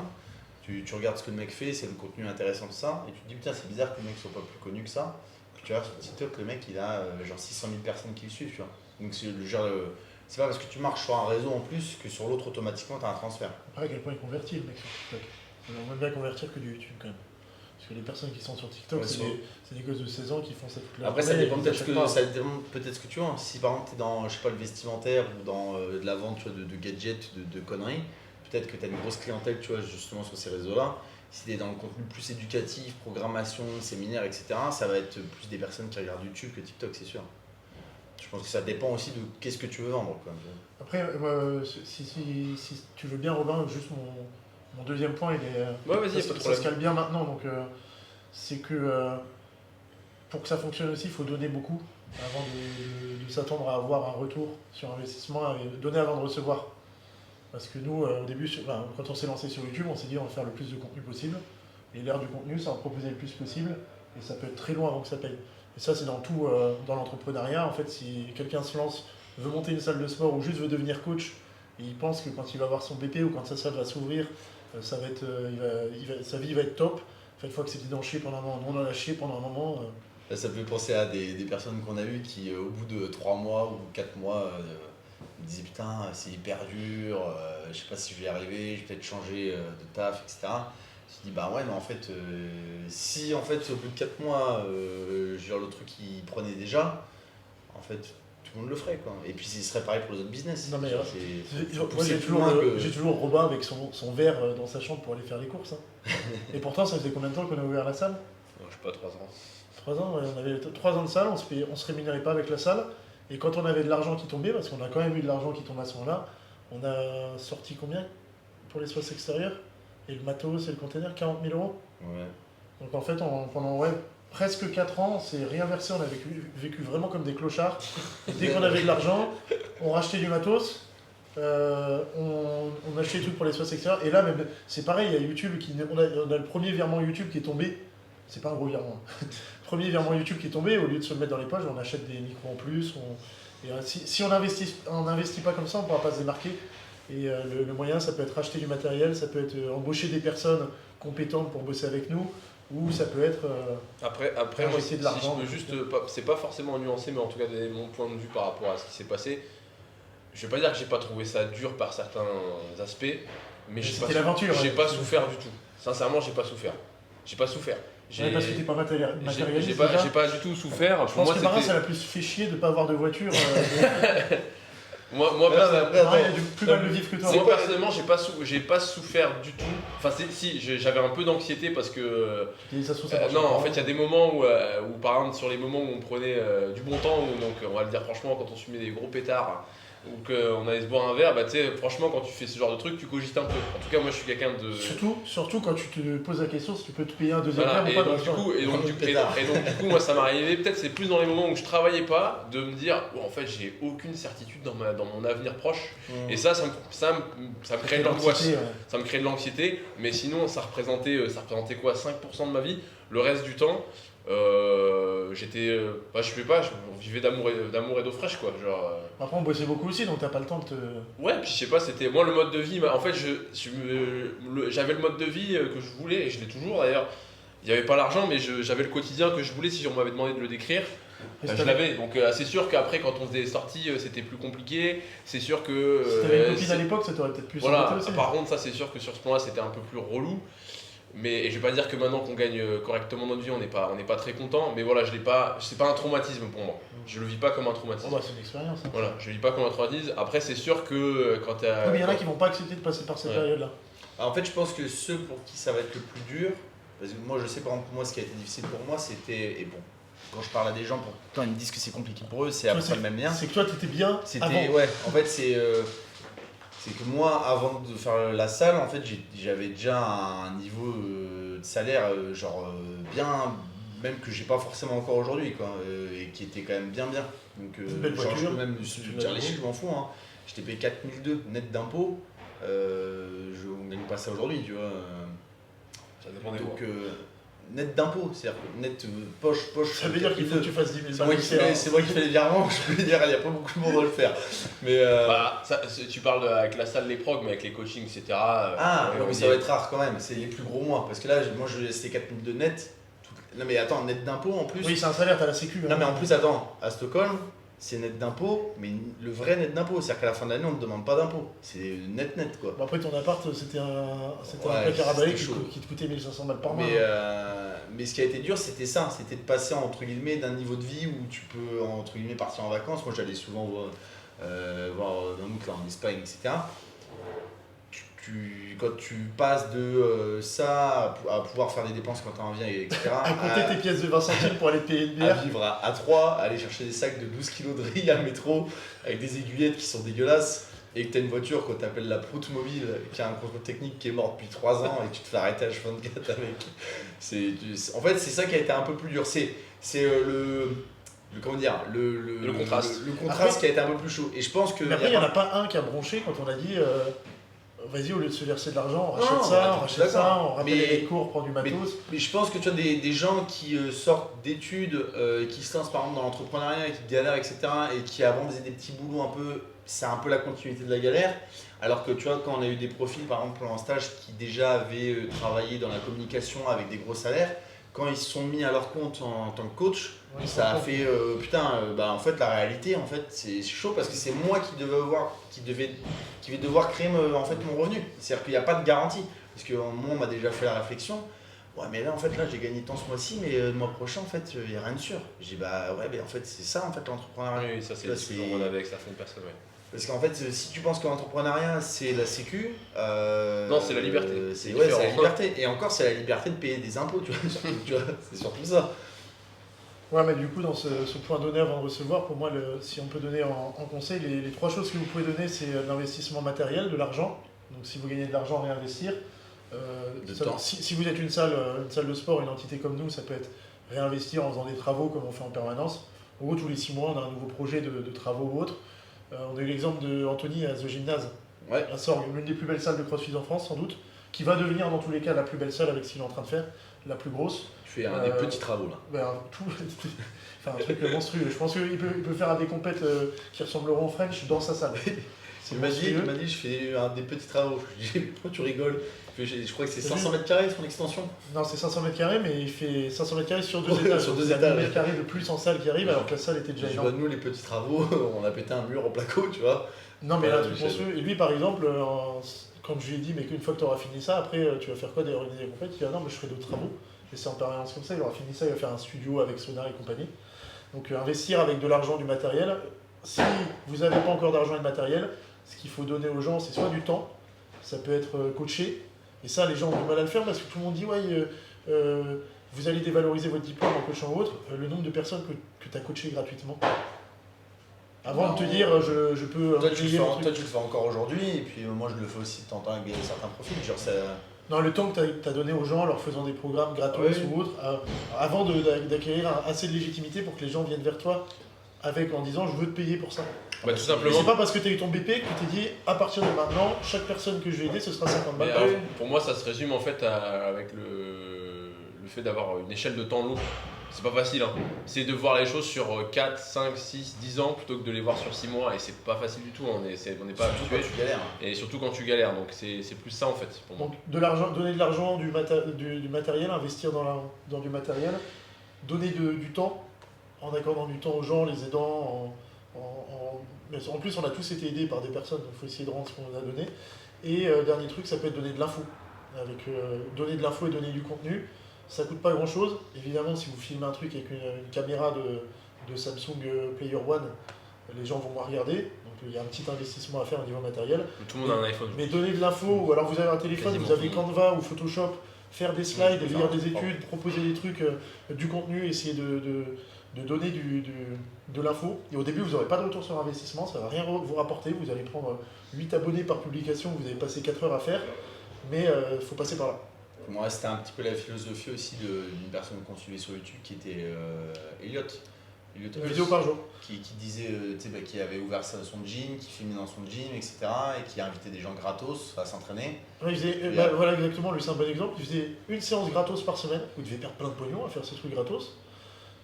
Tu regardes ce que le mec fait, c'est le contenu intéressant de ça, et tu te dis putain c'est bizarre que le mec soit pas plus connu que ça. Puis tu vois sur TikTok le mec il a genre 600 000 personnes qui le suivent, tu vois. Donc c'est pas parce que tu marches sur un réseau en plus que sur l'autre automatiquement tu as un transfert. Après, à quel point il convertit le mec sur TikTok. On aimerait bien convertir que du YouTube quand même. Parce que les personnes qui sont sur TikTok, Ouais, c'est des gosses de 16 ans qui font ça toute la Après, ça journée, dépend ils peut-être achètent pas. ce que tu vois. Si par exemple, tu es dans, je sais pas, le vestimentaire ou dans de la vente, tu vois, de gadgets, de conneries, peut-être que tu as une grosse clientèle, tu vois, justement sur ces réseaux-là. Si tu es dans le contenu plus éducatif, programmation, séminaire, etc., ça va être plus des personnes qui regardent YouTube que TikTok, c'est sûr. Je pense que ça dépend aussi de qu'est-ce que tu veux vendre, quoi. Après, si tu veux bien, Robin, juste mon deuxième point, il est, Ouais, vas-y, y a ça, pas de ça problème. se cale bien maintenant. Donc, c'est que pour que ça fonctionne aussi, il faut donner beaucoup avant de s'attendre à avoir un retour sur investissement et donner avant de recevoir. Parce que nous, au début, quand on s'est lancé sur YouTube, on s'est dit on va faire le plus de contenu possible. Et l'ère du contenu, c'est en proposer le plus possible. Et ça peut être très loin avant que ça paye. Et ça, c'est dans tout, dans l'entrepreneuriat. En fait, si quelqu'un se lance, veut monter une salle de sport ou juste veut devenir coach, et il pense que quand il va avoir son BP ou quand sa salle va s'ouvrir, ça va être, sa vie va être top. En fait, une fois que c'est d'en chier pendant un moment, nous on en a chié pendant un moment. Là, ça me fait penser à des personnes qu'on a vues qui, au bout de 3 mois ou 4 mois, me disaient putain, c'est hyper dur, je sais pas si je vais y arriver, je vais peut-être changer de taf, etc. Je me suis dit, bah ouais, mais en fait, si en fait, au bout de 4 mois, je veux dire, le truc il prenait déjà, en fait, tout le monde le ferait, quoi. Et puis, ce serait pareil pour les autres business. Non, mais, Genre, Moi, pousser j'ai plus toujours, loin que- j'ai toujours Robin avec son verre dans sa chambre pour aller faire les courses. Hein. Et pourtant, ça faisait combien de temps qu'on a ouvert la salle? Je sais pas, 3 ans. 3 ans, ouais, on avait 3 ans de salle, on se rémunérait pas avec la salle. Et quand on avait de l'argent qui tombait, parce qu'on a quand même eu de l'argent qui tombait à ce moment-là, on a sorti combien pour l'espace extérieur? Et le matos et le container, 40 000 euros. Ouais. Donc en fait, pendant presque 4 ans, on s'est rien versé, on a vécu vraiment comme des clochards. Et dès qu'on avait de l'argent, on rachetait du matos, on achetait des trucs pour l'espace extérieur. Et là, même, c'est pareil, il y a YouTube, on a le premier virement YouTube qui est tombé. C'est pas un gros virement. Premier virement YouTube qui est tombé, au lieu de se le mettre dans les poches, on achète des micros en plus. Si on n'investit pas comme ça, on ne pourra pas se démarquer. Et le moyen, ça peut être acheter du matériel, ça peut être embaucher des personnes compétentes pour bosser avec nous, ou ça peut être... Après moi, injecter de l'argent. si je peux juste, c'est pas forcément nuancé, mais en tout cas, donner mon point de vue par rapport à ce qui s'est passé. Je vais pas dire que j'ai pas trouvé ça dur par certains aspects, mais c'était l'aventure. j'ai Ouais. pas souffert du tout. Sincèrement, j'ai pas souffert. J'ai pas souffert. Ouais, parce que t'es pas matérialiste. J'ai déjà. pas du tout souffert. Je pense que Marin, ça l'a plus fait chier de pas avoir de voiture. Moi, Marin, il a du plus mal le vivre que toi. moi, personnellement, j'ai pas souffert du tout. Enfin, si, j'avais un peu d'anxiété parce que. Et ça se trouve, ça marche Non, pas. en fait, il y a des moments où, par exemple, sur les moments où on prenait du bon temps, où, donc on va le dire franchement, quand on se met des gros pétards, ou qu'on allait se boire un verre, bah tu sais, franchement, quand tu fais ce genre de truc, tu cogites un peu. En tout cas, moi, je suis quelqu'un de. Surtout quand tu te poses la question si tu peux te payer un deuxième Voilà, verre et ou pas. donc, du coup, moi, ça m'arrivait, peut-être c'est plus dans les moments où je travaillais pas, de me dire, oh, en fait, j'ai aucune certitude dans mon avenir proche. Et ça me crée de l'angoisse. Ça me crée de l'anxiété, mais sinon, ça représentait quoi, 5% de ma vie. Le reste du temps, on vivais d'amour et d'eau fraîche, quoi. Genre, Après, on bossait beaucoup aussi, donc t'as pas le temps de te. ouais, puis je sais pas, c'était moi le mode de vie. En fait, j'avais le mode de vie que je voulais, et je l'ai toujours d'ailleurs. Il n'y avait pas l'argent, mais j'avais le quotidien que je voulais. Si on m'avait demandé de le décrire, je l'avais. Donc, c'est sûr qu'après, quand on faisait des sorties, c'était plus compliqué. C'est sûr que. Si t'avais une copine à l'époque, ça t'aurait peut-être plus Voilà, embêté aussi. par contre, ça, c'est sûr que sur ce point-là, c'était un peu plus relou. Et je vais pas dire que maintenant qu'on gagne correctement notre vie, on n'est pas très content, mais voilà, c'est pas un traumatisme pour moi. Je le vis pas comme un traumatisme. Oh bah, c'est une expérience. Hein. Voilà, je le vis pas comme un traumatisme. Après, c'est sûr que quand t'as. Oui, mais il y en a qui vont pas accepter de passer par cette période-là. En fait, je pense que ceux pour qui ça va être le plus dur, parce que moi je sais par exemple, moi ce qui a été difficile pour moi, c'était, et bon, quand je parle à des gens, quand ils me disent que c'est compliqué pour eux, c'est à peu près le même lien. C'est que toi, t'étais bien C'était, avant. ouais, en fait, c'est que moi, avant de faire la salle, en fait, j'avais déjà un niveau de salaire, bien, même que j'ai pas forcément encore aujourd'hui, quoi, et qui était quand même bien. Donc, belle genre, je voiture, peux même dire les chiffres, je m'en fous, hein. J'étais payé 4002 net d'impôts, on ne gagne pas ça aujourd'hui, tu vois. Ça dépend des mois. Donc, net d'impôts, c'est-à-dire net poche. Ça veut dire qu'il faut que tu fasses 10 000 C'est moi qui fais les virements, je peux dire, il n'y a pas beaucoup de monde à le faire. Mais Bah, tu parles avec la salle, les progs, mais avec les coachings, etc. ouais, mais ça va être rare quand même, c'est les plus gros mois. Parce que là, moi, c'était 4000 de net. Non, mais attends, net d'impôts en plus. Oui, c'est un salaire, t'as la sécu. Non, mais en plus, attends, à Stockholm, c'est net d'impôts, mais le vrai net d'impôts. C'est-à-dire qu'à la fin de l'année, on ne te demande pas d'impôts. C'est net quoi. Bon, après, ton appart, c'était un Ouais, placard à balai c'était chaud. qui te coûtait 1500 balles par mois. Mais ce qui a été dur, c'était ça. C'était de passer, entre guillemets, d'un niveau de vie où tu peux, entre guillemets, partir en vacances. Moi, j'allais souvent voir mon oncle en Espagne, etc. Quand tu passes de ça à pouvoir faire des dépenses quand tu en viens, etc. À compter tes pièces de 20 centimes pour aller te payer une à bière. vivre à 3, aller chercher des sacs de 12 kilos de riz à le métro avec des aiguillettes qui sont dégueulasses et que tu as une voiture qu'on t'appelle la Prout Mobile qui a un contrôle technique qui est mort depuis 3 ans et que tu te fais arrêter à H24 avec. En fait, c'est ça qui a été un peu plus dur. C'est comment dire, Le contraste. Le contraste qui a été un peu plus chaud. Et je pense que. Mais après, il n'y en a pas un qui a bronché quand on a dit vas-y, au lieu de se verser de l'argent, on rachète on rappelle les cours, prend du matos. Mais je pense que tu as des gens qui sortent d'études, qui se lancent par exemple dans l'entrepreneuriat et qui galèrent, etc. et qui avant faisaient des petits boulots un peu, c'est un peu la continuité de la galère. Alors que tu vois, quand on a eu des profils par exemple en stage qui déjà avaient travaillé dans la communication avec des gros salaires, quand ils se sont mis à leur compte en tant que coach, ça a fait en fait la réalité en fait c'est chaud parce que c'est moi qui vais devoir créer en fait mon revenu. C'est-à-dire qu'il n'y a pas de garantie parce que moi on m'a déjà fait la réflexion. Ouais mais là en fait là j'ai gagné tant ce mois-ci mais le mois prochain en fait il n'y a rien de sûr. J'ai dit bah ouais mais en fait c'est ça en fait l'entrepreneuriat. Oui, ça c'est ce qu'on avait avec certaines personnes. Ouais. Parce qu'en fait, si tu penses que l'entrepreneuriat c'est la sécu, non, c'est la liberté. C'est la liberté. Et encore, c'est la liberté de payer des impôts, tu vois, c'est surtout ça. Ouais, mais du coup, dans ce point donné avant de recevoir, pour moi, si on peut donner en conseil, les 3 choses que vous pouvez donner, c'est l'investissement matériel, de l'argent. Donc, si vous gagnez de l'argent, réinvestir. Si vous êtes une salle de sport, une entité comme nous, ça peut être réinvestir en faisant des travaux comme on fait en permanence. En gros, tous les 6 mois, on a un nouveau projet de travaux ou autre. On a eu l'exemple d'Anthony à The Gymnase, à Sorgue, l'une des plus belles salles de CrossFit en France sans doute, qui va devenir dans tous les cas la plus belle salle avec ce qu'il est en train de faire, la plus grosse. Tu fais des petits travaux là. Un truc monstrueux. Je pense qu'il peut faire des compètes qui ressembleront au French dans sa salle. Il m'a dit, je fais des petits travaux. Je dis, pourquoi tu rigoles? Je crois que c'est 500 mètres carrés son extension. Non, c'est 500 mètres carrés, mais il fait 500 mètres carrés sur 2 étages. Sur 2 étages. 1000 mètres étages. carrés de plus en salle qui arrive, alors que la salle était déjà énorme. Nous, les petits travaux, on a pété un mur en placo, tu vois. Non, mais là, tu monstrueux. Et lui, par exemple, quand je lui ai dit, mais qu'une fois que tu auras fini ça, après, tu vas faire quoi d'organiser des compètes? Il dit, ah non, mais je ferai d'autres travaux. Et c'est en permanence comme ça. Il aura fini ça, il va faire un studio avec Sonar et compagnie. Donc, investir avec de l'argent, du matériel. Si vous n'avez pas encore d'argent et de matériel, ce qu'il faut donner aux gens, c'est soit du temps, ça peut être coaché. Et ça, les gens ont du mal à le faire parce que tout le monde dit ouais, vous allez dévaloriser votre diplôme en coachant ou autre. Le nombre de personnes que tu as coachées gratuitement. Avant de te dire je peux. Toi, tu le fais encore aujourd'hui, et puis moi je le fais aussi de temps en temps avec certains profils. Genre ça... Non, le temps que tu as donné aux gens en leur faisant des programmes gratos ou autres, avant d'acquérir assez de légitimité pour que les gens viennent vers toi en disant je veux te payer pour ça. Bah, tout simplement. C'est pas parce que tu as eu ton BP que tu t'es dit à partir de maintenant, chaque personne que je vais aider ce sera 50 balles. Pour moi, ça se résume en fait avec le fait d'avoir une échelle de temps longue. C'est pas facile, hein. C'est de voir les choses sur 4, 5, 6, 10 ans plutôt que de les voir sur 6 mois, et c'est pas facile du tout, on n'est pas habitué. Quand tu galères. Et surtout quand tu galères, donc c'est plus ça en fait. Pour moi. Donc donner de l'argent, du matériel, investir dans du matériel, donner du temps, en accordant du temps aux gens, les aidant, mais en plus on a tous été aidés par des personnes, donc il faut essayer de rendre ce qu'on nous a donné. Et dernier truc, ça peut être donner de l'info. Donner de l'info et donner du contenu. Ça coûte pas grand chose. Évidemment, si vous filmez un truc avec une caméra de Samsung Player One, les gens vont moins regarder. Donc il y a un petit investissement à faire au niveau matériel. Tout le monde a un iPhone. Mais donner de l'info, ou alors vous avez un téléphone, vous avez Canva ou Photoshop, faire des slides, lire des études, proposer des trucs, du contenu, essayer de donner de l'info. Et au début, vous n'aurez pas de retour sur investissement, ça ne va rien vous rapporter. Vous allez prendre 8 abonnés par publication, vous avez passé 4 heures à faire, mais il faut passer par là. Moi, c'était un petit peu la philosophie aussi d'une personne qu'on suivait sur YouTube qui était Elliot. Une vidéo par jour. Qui disait, qui avait ouvert son gym, qui filmait dans son gym, etc. et qui invitait des gens gratos à s'entraîner. Ouais, voilà exactement, lui c'est un bon exemple. Il faisait une séance gratos par semaine, où il devait perdre plein de pognon à faire ces trucs gratos.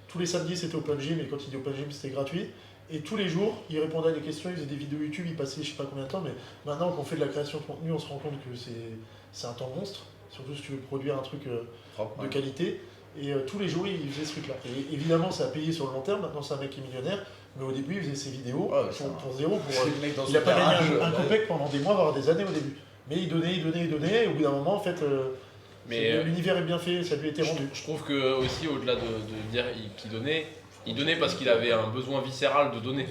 Tous les samedis c'était open gym, et quand il dit open gym c'était gratuit. Et tous les jours, il répondait à des questions, il faisait des vidéos YouTube, il passait je sais pas combien de temps, mais maintenant qu'on fait de la création de contenu, on se rend compte que c'est un temps monstre. Surtout si tu veux produire un truc de qualité. Et tous les jours, il faisait ce truc-là. Et évidemment, ça a payé sur le long terme. Maintenant, c'est un mec qui est millionnaire. Mais au début, il faisait ses vidéos Ouais, c'est pour zéro. C'est le mec dans Il son n'a pas garage. gagné un copec pendant des mois, voire des années au début. Mais il donnait, et au bout d'un moment, en fait, Mais l'univers est bien fait, ça lui a été rendu. je trouve que aussi au-delà de dire qu'il donnait, il donnait parce qu'il avait un besoin viscéral de donner.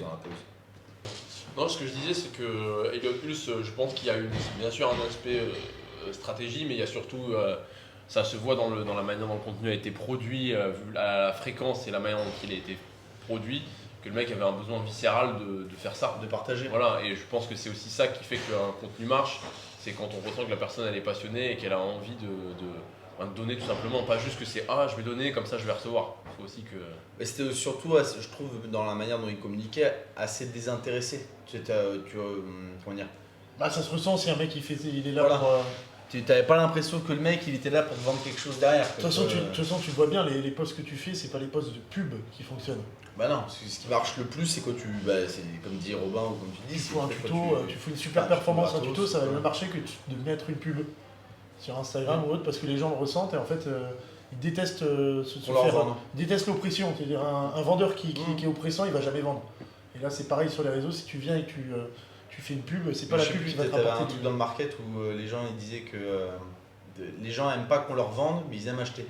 Non, ce que je disais, c'est que Elliot Pulse, je pense qu'il y a bien sûr un aspect stratégie, mais il y a surtout, ça se voit dans la manière dont le contenu a été produit, vu la fréquence et la manière dont il a été produit, que le mec avait un besoin viscéral de faire ça. De partager. Voilà, et je pense que c'est aussi ça qui fait qu'un contenu marche, c'est quand on ressent que la personne elle est passionnée et qu'elle a envie de donner tout simplement, pas juste que c'est je vais donner, comme ça je vais recevoir. Il faut aussi que. Mais c'était surtout, je trouve, dans la manière dont il communiquait, assez désintéressé. Comment dire, Bah, ça se ressent si un mec il est là Voilà. pour. tu n'avais pas l'impression que le mec il était là pour te vendre quelque chose derrière. De toute façon, tu vois bien, les posts que tu fais, c'est pas les posts de pub qui fonctionnent. Bah non, ce qui marche le plus, c'est quand c'est comme dit Robin ou comme tu dis, Tu c'est fais un quand tuto, tu fais une super tu performance, fais un tuto, ça va mieux marcher que de mettre une pub sur Instagram ou autre parce que les gens le ressentent et en fait ils détestent pour leur vendre. ils détestent l'oppression. C'est-à-dire un vendeur qui est oppressant, il va jamais vendre. Et là c'est pareil sur les réseaux, si tu viens et que tu fais une pub, c'est pas la pub qui va te T'avais un rapporter. truc dans le market où les gens ils disaient que les gens aiment pas qu'on leur vende, mais ils aiment acheter.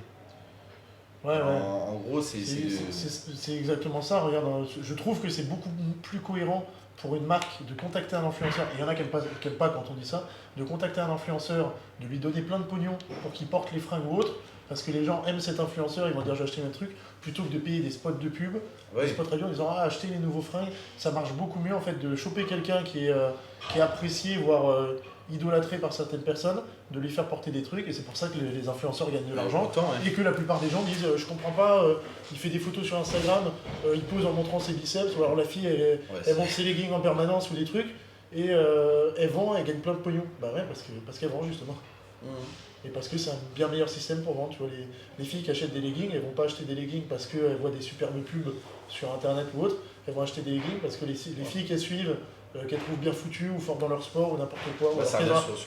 Ouais, ouais. En gros, C'est exactement ça. Regarde, je trouve que c'est beaucoup plus cohérent pour une marque de contacter un influenceur, et il y en a qui n'aiment pas quand on dit ça, de contacter un influenceur, de lui donner plein de pognon pour qu'il porte les fringues ou autre, parce que les gens aiment cet influenceur, ils vont dire j'ai acheté un truc, plutôt que de payer des spots de pub, des spots radio en disant achetez les nouveaux fringues, ça marche beaucoup mieux en fait de choper quelqu'un qui est apprécié, voire idolâtré par certaines personnes, de lui faire porter des trucs, et c'est pour ça que les influenceurs gagnent de l'argent. Et que la plupart des gens disent je comprends pas, il fait des photos sur Instagram, il pose en montrant ses biceps, ou alors la fille elle montre ses leggings en permanence ou des trucs, et elle vend, elle gagne plein de pognon. Bah ouais, parce qu'elle vend justement. Et parce que c'est un bien meilleur système pour vendre. Tu vois, les filles qui achètent des leggings, elles vont pas acheter des leggings parce qu'elles voient des superbes pubs sur internet ou autre, elles vont acheter des leggings parce que les filles qu'elles suivent, qu'elles trouvent bien foutues ou fortes dans leur sport ou n'importe quoi, ou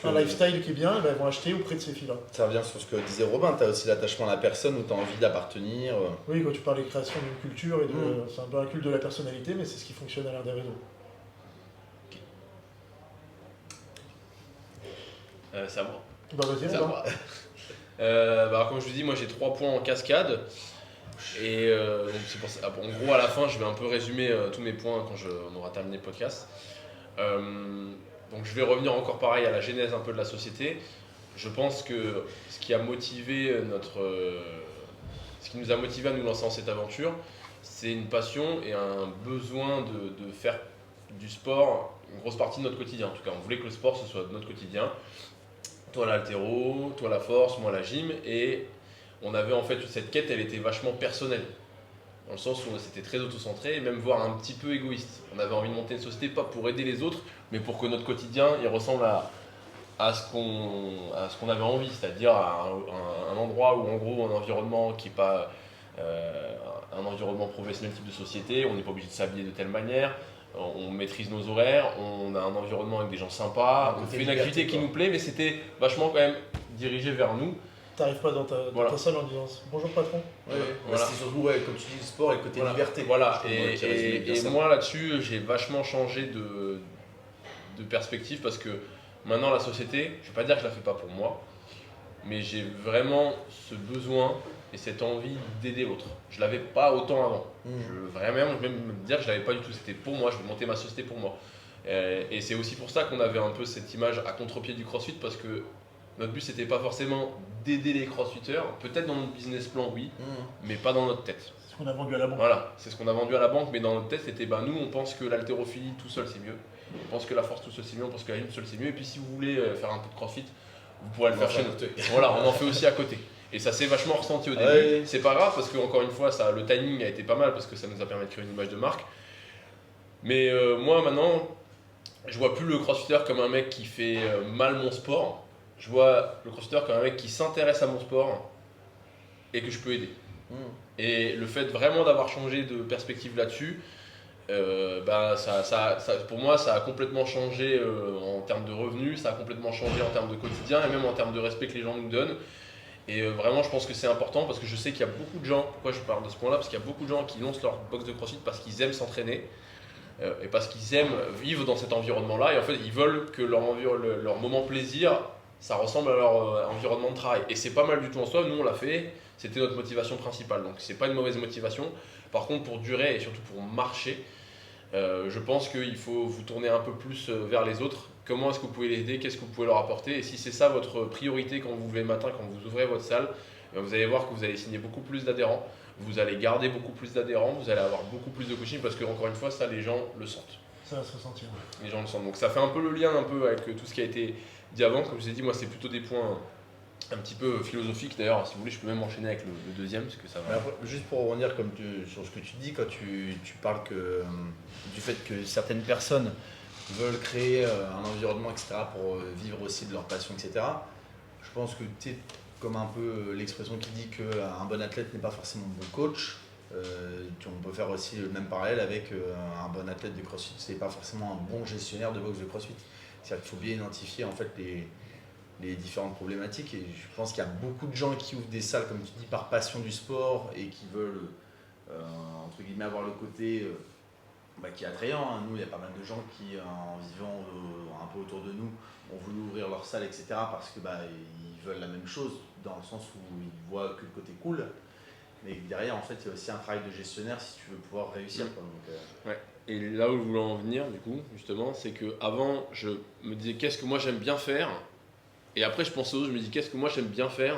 un lifestyle qui est bien, elles vont acheter auprès de ces filles-là. Ça revient sur ce que disait Robin, tu as aussi l'attachement à la personne où tu as envie d'appartenir. Oui, quand tu parles de création d'une culture, c'est un peu un culte de la personnalité, mais c'est ce qui fonctionne à l'ère des réseaux. C'est à moi. Bah vas-y, C'est à moi. Comme je vous dis, moi j'ai 3 points en cascade. Et donc c'est pour ça. En gros, à la fin, je vais un peu résumer tous mes points quand on aura terminé le podcast. Donc je vais revenir encore pareil à la genèse un peu de la société. Je pense que ce qui nous a motivé à nous lancer dans cette aventure, c'est une passion et un besoin de faire du sport une grosse partie de notre quotidien. En tout cas, on voulait que le sport ce soit de notre quotidien. Toi l'haltéro, toi la force, moi la gym, et on avait en fait cette quête, elle était vachement personnelle, dans le sens où c'était très auto-centré et même voire un petit peu égoïste. On avait envie de monter une société pas pour aider les autres, mais pour que notre quotidien il ressemble à ce qu'on avait envie, c'est-à-dire à un endroit où en gros un environnement qui n'est pas un environnement professionnel type de société, on n'est pas obligé de s'habiller de telle manière. On maîtrise nos horaires, on a un environnement avec des gens sympas, on fait une activité qui nous plaît, mais c'était vachement quand même dirigé vers nous. T'arrives pas dans ta salle en disant bonjour patron. Voilà. C'est surtout, comme tu dis, le sport et le côté liberté. Voilà, et moi là-dessus, j'ai vachement changé de perspective parce que maintenant la société, je ne vais pas dire que je la fais pas pour moi, mais j'ai vraiment ce besoin et cette envie d'aider l'autre. Je l'avais pas autant avant. Je vais même me dire que je l'avais pas du tout. C'était pour moi, je vais monter ma société pour moi. Et c'est aussi pour ça qu'on avait un peu cette image à contre-pied du CrossFit parce que notre but c'était pas forcément d'aider les crossfitters, peut-être dans notre business plan oui, mais pas dans notre tête. C'est ce qu'on a vendu à la banque. Voilà, c'est ce qu'on a vendu à la banque, mais dans notre tête c'était nous on pense que l'haltérophilie tout seul c'est mieux, on pense que la force tout seul c'est mieux, on pense que la gym tout seul c'est mieux, et puis si vous voulez faire un peu de crossfit, vous pourrez le faire chez nous. Voilà, on en fait aussi à côté. Et ça s'est vachement ressenti au début. Ouais. C'est pas grave parce que encore une fois le timing a été pas mal parce que ça nous a permis de créer une image de marque. Mais moi maintenant, je vois plus le crossfitter comme un mec qui fait mal mon sport. Je vois le crossfitter comme un mec qui s'intéresse à mon sport et que je peux aider. Et le fait vraiment d'avoir changé de perspective là-dessus, pour moi ça a complètement changé en termes de revenus, ça a complètement changé en termes de quotidien et même en termes de respect que les gens nous donnent. Et vraiment, je pense que c'est important parce que je sais qu'il y a beaucoup de gens, pourquoi je parle de ce point-là, parce qu'il y a beaucoup de gens qui lancent leur box de CrossFit parce qu'ils aiment s'entraîner et parce qu'ils aiment vivre dans cet environnement-là. Et en fait, ils veulent que leur moment plaisir, ça ressemble à leur environnement de travail. Et c'est pas mal du tout en soi, nous on l'a fait, c'était notre motivation principale. Donc c'est pas une mauvaise motivation. Par contre, pour durer et surtout pour marcher, je pense qu'il faut vous tourner un peu plus vers les autres. Comment est-ce que vous pouvez les aider? Qu'est-ce que vous pouvez leur apporter? Et si c'est ça votre priorité quand vous vous levez le matin, quand vous ouvrez votre salle, vous allez voir que vous allez signer beaucoup plus d'adhérents, vous allez garder beaucoup plus d'adhérents, vous allez avoir beaucoup plus de coaching parce que encore une fois, ça les gens le sentent. Ça va se ressentir. Les gens le sentent. Donc ça fait un peu le lien un peu avec tout ce qui a été dit avant. Comme je vous ai dit, moi c'est plutôt des points un petit peu philosophiques. D'ailleurs, si vous voulez, je peux même enchaîner avec le deuxième parce que ça va. Après, juste pour rebondir sur ce que tu dis, quand tu parles du fait que certaines personnes veulent créer un environnement, etc., pour vivre aussi de leur passion, etc., je pense que tu es comme un peu l'expression qui dit qu'un bon athlète n'est pas forcément un bon coach. On peut faire aussi le même parallèle avec un bon athlète de CrossFit, c'est pas forcément un bon gestionnaire de boxe de CrossFit. C'est-à-dire qu'il faut bien identifier en fait les différentes problématiques et je pense qu'il y a beaucoup de gens qui ouvrent des salles, comme tu dis, par passion du sport et qui veulent entre guillemets avoir le côté qui est attrayant. Hein. Nous, il y a pas mal de gens qui, en vivant un peu autour de nous, ont voulu ouvrir leur salle, etc. parce que ils veulent la même chose, dans le sens où ils voient que le côté cool. Mais derrière, en fait, il y a aussi un travail de gestionnaire si tu veux pouvoir réussir. Quoi. Donc, ouais. Et là où je voulais en venir, du coup, justement, c'est que avant, je me disais qu'est-ce que moi j'aime bien faire. Et après, je pensais aux autres, je me dis qu'est-ce que moi j'aime bien faire.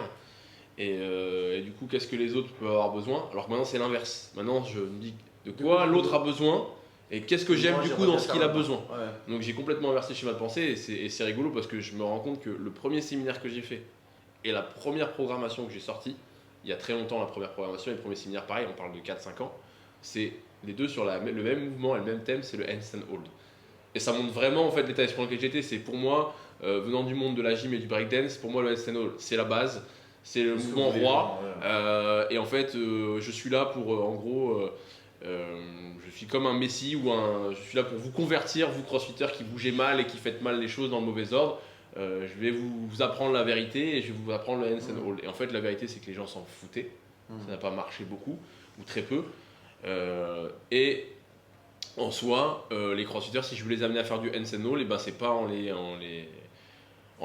Et du coup, qu'est-ce que les autres peuvent avoir besoin. Alors que maintenant, c'est l'inverse. Maintenant, je me dis de quoi l'autre a besoin. Et qu'est-ce que j'aime du coup dans ce qu'il a besoin. Ouais. Donc j'ai complètement inversé le schéma de pensée et c'est rigolo parce que je me rends compte que le premier séminaire que j'ai fait et la première programmation que j'ai sortie, il y a très longtemps la première programmation et le premier séminaire pareil, on parle de 4-5 ans, c'est les deux sur le même mouvement et le même thème, c'est le handstand hold. Et ça montre vraiment en fait l'état d'esprit dans lequel j'étais, c'est pour moi, venant du monde de la gym et du breakdance, pour moi le handstand hold c'est la base, c'est le mouvement roi et en fait je suis là pour en gros... je suis comme un messie ou je suis là pour vous convertir, vous crossfitters qui bougez mal et qui faites mal les choses dans le mauvais ordre. Je vais vous apprendre la vérité et je vais vous apprendre le handstand hold. Et en fait, la vérité, c'est que les gens s'en foutaient. Ça n'a pas marché beaucoup ou très peu. Et en soi, les crossfitters, si je veux les amener à faire du handstand hold, c'est pas en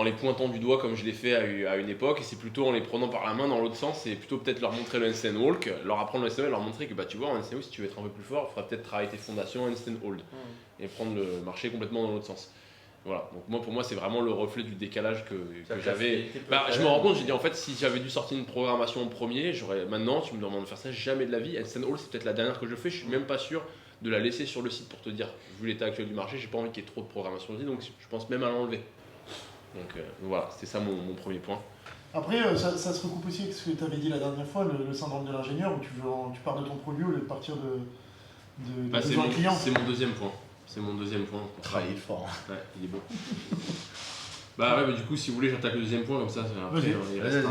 les pointant du doigt comme je l'ai fait à une époque, et c'est plutôt en les prenant par la main dans l'autre sens, et plutôt peut-être leur montrer le handstand walk, leur apprendre le handstand hold, leur montrer que tu vois en handstand walk, si tu veux être un peu plus fort, il faudra peut-être travailler tes fondations handstand hold et prendre le marché complètement dans l'autre sens. Voilà, donc pour moi c'est vraiment le reflet du décalage que j'avais. Je me rends compte, j'ai dit en fait si j'avais dû sortir une programmation en premier, maintenant tu me demandes de faire ça, jamais de la vie. Handstand hold c'est peut-être la dernière que je fais, je suis même pas sûr de la laisser sur le site pour te dire. Vu l'état actuel du marché, j'ai pas envie qu'il y ait trop de programmation aussi, donc je pense même à l'enlever. Donc voilà, c'était ça mon premier point. Après, ça se recoupe aussi avec ce que tu avais dit la dernière fois, le syndrome de l'ingénieur, où tu pars de ton produit au lieu de partir de besoin client. C'est mon deuxième point. C'est mon deuxième point. Travailler fort. Ouais, il est bon. Du coup, si vous voulez, j'attaque le deuxième point, comme ça, après, il reste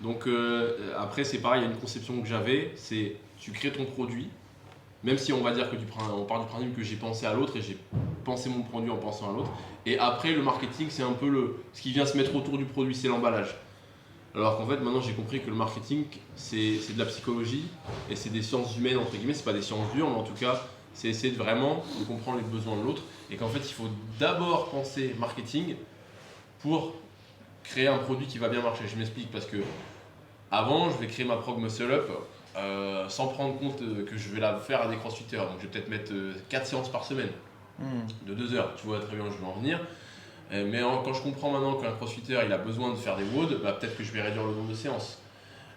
donc après, c'est pareil, il y a une conception que j'avais, c'est tu crées ton produit, même si on va dire que on part du principe que j'ai pensé à l'autre et j'ai pensé mon produit en pensant à l'autre. Et après, le marketing, c'est un peu ce qui vient se mettre autour du produit, c'est l'emballage. Alors qu'en fait, maintenant, j'ai compris que le marketing, c'est de la psychologie et c'est des sciences humaines, entre guillemets. C'est pas des sciences dures, mais en tout cas, c'est essayer vraiment de comprendre les besoins de l'autre. Et qu'en fait, il faut d'abord penser marketing pour créer un produit qui va bien marcher. Je m'explique parce que avant, je vais créer ma prog muscle up sans prendre compte que je vais la faire à des crossfitters. Donc, je vais peut-être mettre 4 séances par semaine. De 2 heures, tu vois très bien où je veux en venir. Mais quand je comprends maintenant qu'un crossfitter il a besoin de faire des WOD, peut-être que je vais réduire le nombre de séances.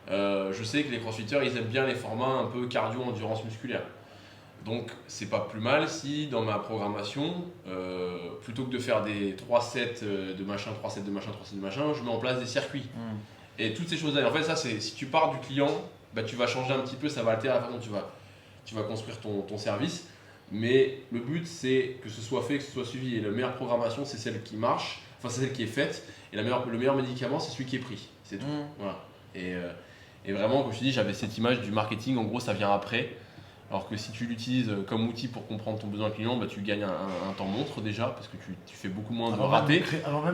Je sais que les crossfitters ils aiment bien les formats un peu cardio-endurance musculaire. Donc c'est pas plus mal si dans ma programmation, plutôt que de faire des 3 sets de machin, 3 sets de machin, 3 sets de machin, je mets en place des circuits. Et toutes ces choses-là, en fait ça c'est si tu pars du client, tu vas changer un petit peu, ça va altérer la façon dont tu vas construire ton service. Mais le but c'est que ce soit fait, que ce soit suivi et la meilleure programmation c'est celle qui marche, enfin c'est celle qui est faite et le meilleur médicament c'est celui qui est pris, c'est tout. Voilà. Et vraiment comme je te dis j'avais cette image du marketing, en gros ça vient après, alors que si tu l'utilises comme outil pour comprendre ton besoin client, tu gagnes un temps montre déjà parce que tu fais beaucoup moins de ratés.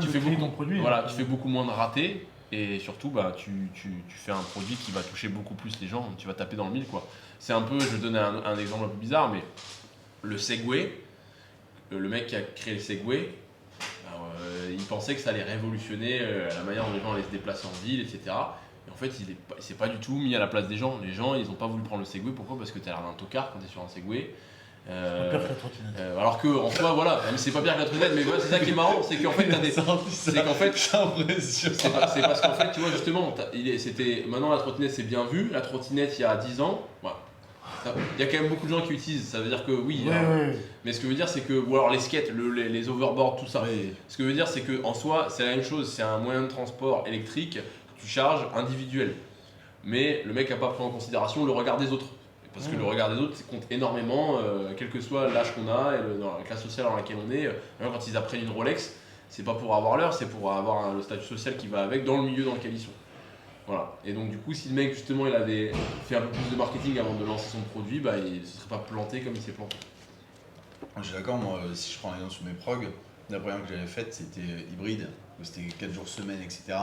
Tu fais beaucoup ton produit. Tu fais beaucoup moins de ratés et surtout tu fais un produit qui va toucher beaucoup plus les gens, tu vas taper dans le mille quoi. C'est un peu, je vais donner un exemple un peu bizarre, mais le Segway, le mec qui a créé le Segway, il pensait que ça allait révolutionner la manière dont les gens allaient se déplacer en ville, etc. Et en fait, il s'est pas du tout mis à la place des gens. Les gens, ils ont pas voulu prendre le Segway. Pourquoi ? Parce que tu as l'air d'un tocard quand tu es sur un Segway. Pire que la trottinette. Alors que en soi, voilà, mais c'est pas pire que la trottinette, mais voilà, c'est ça qui est marrant, c'est qu'en fait, t'as des. C'est qu'en fait, c'est parce qu'en fait, tu vois, justement, maintenant la trottinette c'est bien vu. La trottinette il y a 10 ans, voilà. Il y a quand même beaucoup de gens qui utilisent, ça veut dire que oui. Ouais. Mais ce que je veux dire, c'est que, ou alors les skates, les overboards, tout ça. Oui. Ce que je veux dire, c'est qu'en soi, c'est la même chose, c'est un moyen de transport électrique que tu charges individuel. Mais le mec n'a pas pris en considération le regard des autres. Parce que le regard des autres compte énormément, quel que soit l'âge qu'on a et dans la classe sociale dans laquelle on est. Même quand ils apprennent une Rolex, c'est pas pour avoir l'heure, c'est pour avoir le statut social qui va avec dans le milieu dans lequel ils sont. Voilà. Et donc du coup, si le mec justement il avait fait un peu plus de marketing avant de lancer son produit, il ne se serait pas planté comme il s'est planté. Je suis d'accord, moi, si je prends l'exemple sur mes prog, la première que j'avais faite c'était hybride, où c'était 4 jours semaine, etc.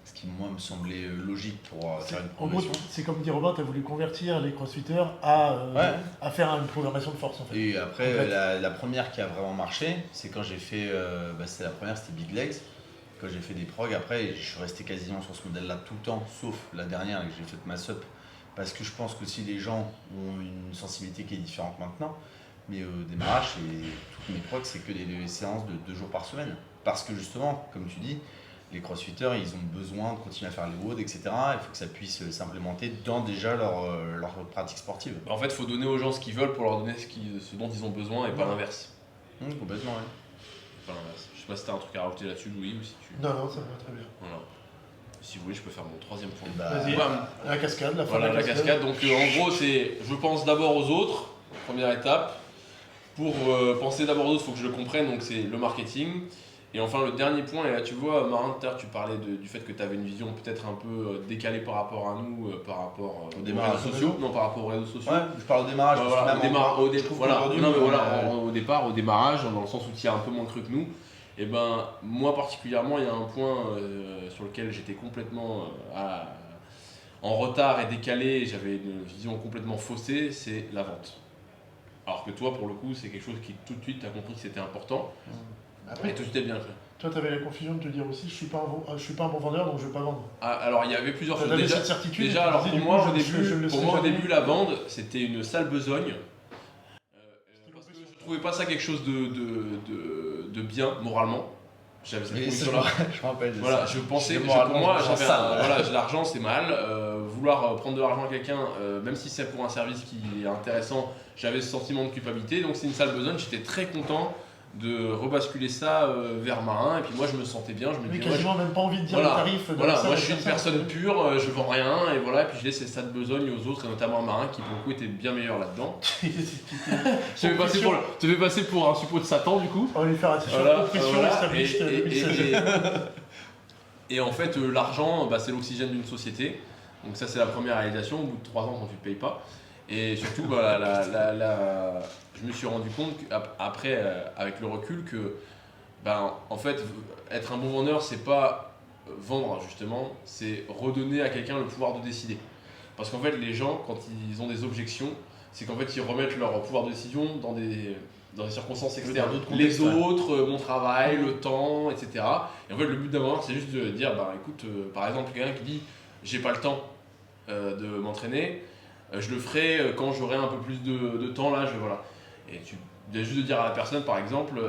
Ce qui, moi, me semblait logique pour faire une En gros, progression. c'est comme dit Robin, tu as voulu convertir les crossfitters à faire une programmation de force en fait. Et après, la première qui a vraiment marché, c'est quand j'ai fait. C'était la première, c'était Big Legs. Quand j'ai fait des prog, après, je suis resté quasiment sur ce modèle-là tout le temps, sauf la dernière que j'ai faite Mass Up. Parce que je pense que si les gens ont une sensibilité qui est différente maintenant, mais au démarrage, toutes mes progs, c'est que des séances de 2 jours par semaine. Parce que justement, comme tu dis, les crossfitters, ils ont besoin de continuer à faire les WOD, etc. Il faut que ça puisse s'implémenter dans déjà leur pratique sportive. En fait, il faut donner aux gens ce qu'ils veulent pour leur donner ce dont ils ont besoin et pas l'inverse. Complètement, oui. Pas l'inverse. Je sais pas si t'as un truc à rajouter là-dessus, Louis, ou si tu. Non, ça me va très bien. Voilà. Si vous voulez, je peux faire mon troisième point. Vas-y. Bam. La cascade, la fin Voilà de la cascade. Donc en gros, c'est je pense d'abord aux autres, première étape. Pour penser d'abord aux autres, il faut que je le comprenne, donc c'est le marketing. Et enfin, le dernier point, et là tu vois, Marin, tout à l'heure, tu parlais du fait que tu avais une vision peut-être un peu décalée par rapport à nous, par rapport aux réseaux sociaux. Non, par rapport aux réseaux sociaux. Ouais, je parle au démarrage. Voilà, au départ, au démarrage, dans le sens où tu y as un peu moins cru que nous. Et ben, moi particulièrement, il y a un point sur lequel j'étais complètement en retard et décalé, j'avais une vision complètement faussée, c'est la vente. Alors que toi, pour le coup, c'est quelque chose qui tout de suite, tu as compris que c'était important. Après, Et tout de suite, est bien fait. toi, tu avais la confusion de te dire aussi, je suis pas un bon vendeur, donc je vais pas vendre. Alors, il y avait plusieurs Tu choses. avais cette certitude. Déjà, et tu alors disais, pour du moi, coup, au jamais. début, la vente, c'était une sale besogne. Parce que je trouvais pas ça quelque chose de bien, moralement. J'avais cette conviction-là. Je me rappelle de Voilà, ça. je pensais que Moralement, pour moi, je me sens sale. l'argent c'est mal. Vouloir prendre de l'argent à quelqu'un, même si c'est pour un service qui est intéressant, j'avais ce sentiment de culpabilité. Donc c'est une sale besogne. J'étais très content de rebasculer ça vers Marin. Et puis moi, je me sentais bien. Je me Oui, disais, quasiment même pas envie de dire voilà, le tarif. voilà, moi je suis une personne pure, je vends rien. Et voilà, et puis je laisse cette besogne aux autres, et notamment à Marin qui pour le coup était bien meilleur là-dedans. Je te fais passer pour un suppôt de Satan du coup. On va lui faire un t-shirt Voilà, compression voilà. established 2016. Et en fait, l'argent, c'est l'oxygène d'une société. Donc ça, c'est la première réalisation. Au bout de 3 ans, quand tu ne payes pas. Et surtout, je me suis rendu compte après, avec le recul, que en fait, être un bon vendeur, c'est pas vendre justement, c'est redonner à quelqu'un le pouvoir de décider. Parce qu'en fait, les gens, quand ils ont des objections, c'est qu'en fait, ils remettent leur pouvoir de décision dans des circonstances externes. Les autres, mon travail, le temps, etc. Et en fait, le but d'un vendeur, c'est juste de dire, écoute, par exemple, quelqu'un qui dit, j'ai pas le temps de m'entraîner, je le ferai quand j'aurai un peu plus de temps là, voilà. Et tu dois juste de dire à la personne, par exemple,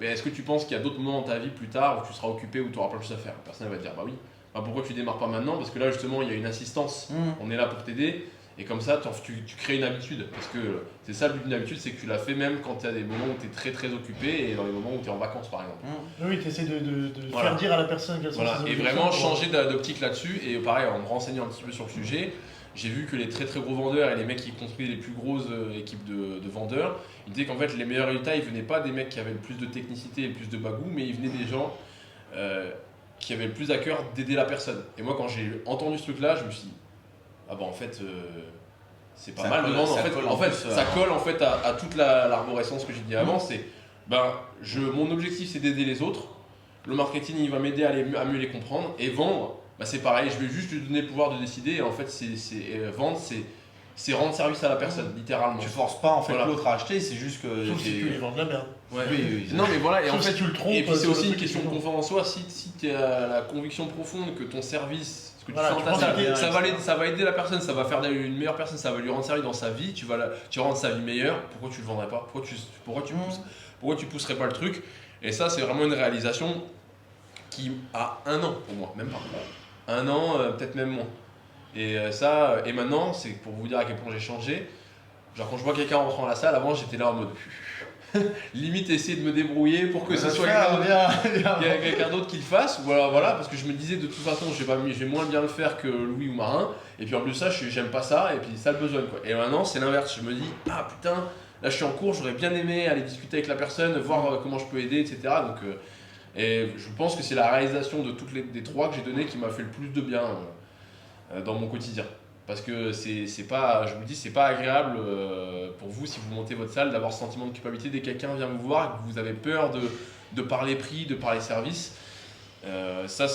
est-ce que tu penses qu'il y a d'autres moments dans ta vie plus tard où tu seras occupé, où tu auras plein de choses à faire? La personne elle va te dire, bah oui. Pourquoi tu démarres pas maintenant? Parce que là, justement, il y a une assistance, on est là pour t'aider. Et comme ça, tu crées une habitude. Parce que c'est ça le but d'une habitude, c'est que tu la fais même quand tu as des moments où tu es très très occupé et dans les moments où tu es en vacances, par exemple. Oui, tu essaies de Voilà. faire dire à la personne qu'elle sont ses Et objections vraiment pour- changer d'optique là-dessus. Et pareil, en me renseignant un petit peu sur le sujet, j'ai vu que les très très gros vendeurs et les mecs qui construisent les plus grosses équipes de vendeurs, ils disaient qu'en fait les meilleurs résultats, ils venaient pas des mecs qui avaient le plus de technicité et le plus de bagou, mais ils venaient des gens qui avaient le plus à cœur d'aider la personne. Et moi, quand j'ai entendu ce truc-là, je me suis dit, en fait, c'est pas Ça mal de colle- vendre. ça colle en plus, Ça colle en fait à toute l'arborescence que j'ai dit avant. C'est, mon objectif, c'est d'aider les autres. Le marketing, il va m'aider à mieux les comprendre. Et vendre, bah c'est pareil, je vais juste lui donner le pouvoir de décider. Et en fait, vendre, c'est rendre service à la personne, littéralement. Tu forces pas en fait Voilà. l'autre à acheter, c'est juste que. Sauf si tu lui vends de la merde. Ouais. Oui, Non mais voilà, et en Sauf fait, si tu le trompes. et puis c'est sur le aussi une truc question que de tu vends. confiance en soi. Si tu as la conviction profonde que ton service, ce que tu Voilà, fais en tu ta penses salle, que ça va aider la personne, ça va faire d'elle une meilleure personne, ça va lui rendre service dans sa vie, tu vas rendre sa vie meilleure, pourquoi tu le vendrais pas? Pourquoi tu pousserais pas le truc? Et ça, c'est vraiment une réalisation qui a 1 an pour moi, même pas. 1 an, peut-être même moins. Et et maintenant, c'est pour vous dire à quel point j'ai changé. Genre quand je vois quelqu'un rentrer dans la salle, avant j'étais là en mode limite essayer de me débrouiller pour que ce soit quelqu'un d'autre qui le fasse. Voilà, parce que je me disais de toute façon je vais moins bien le faire que Louis ou Marin. Et puis en plus ça, j'aime pas ça et puis ça le besogne quoi. Et maintenant c'est l'inverse, je me dis ah putain, là je suis en cours, j'aurais bien aimé aller discuter avec la personne, voir comment je peux aider, etc. Donc, et je pense que c'est la réalisation de des 3 que j'ai donné qui m'a fait le plus de bien dans mon quotidien. Parce que c'est pas, je vous le dis, c'est pas agréable pour vous si vous montez votre salle d'avoir ce sentiment de culpabilité dès que quelqu'un vient vous voir et que vous avez peur de parler prix, de parler service. Ça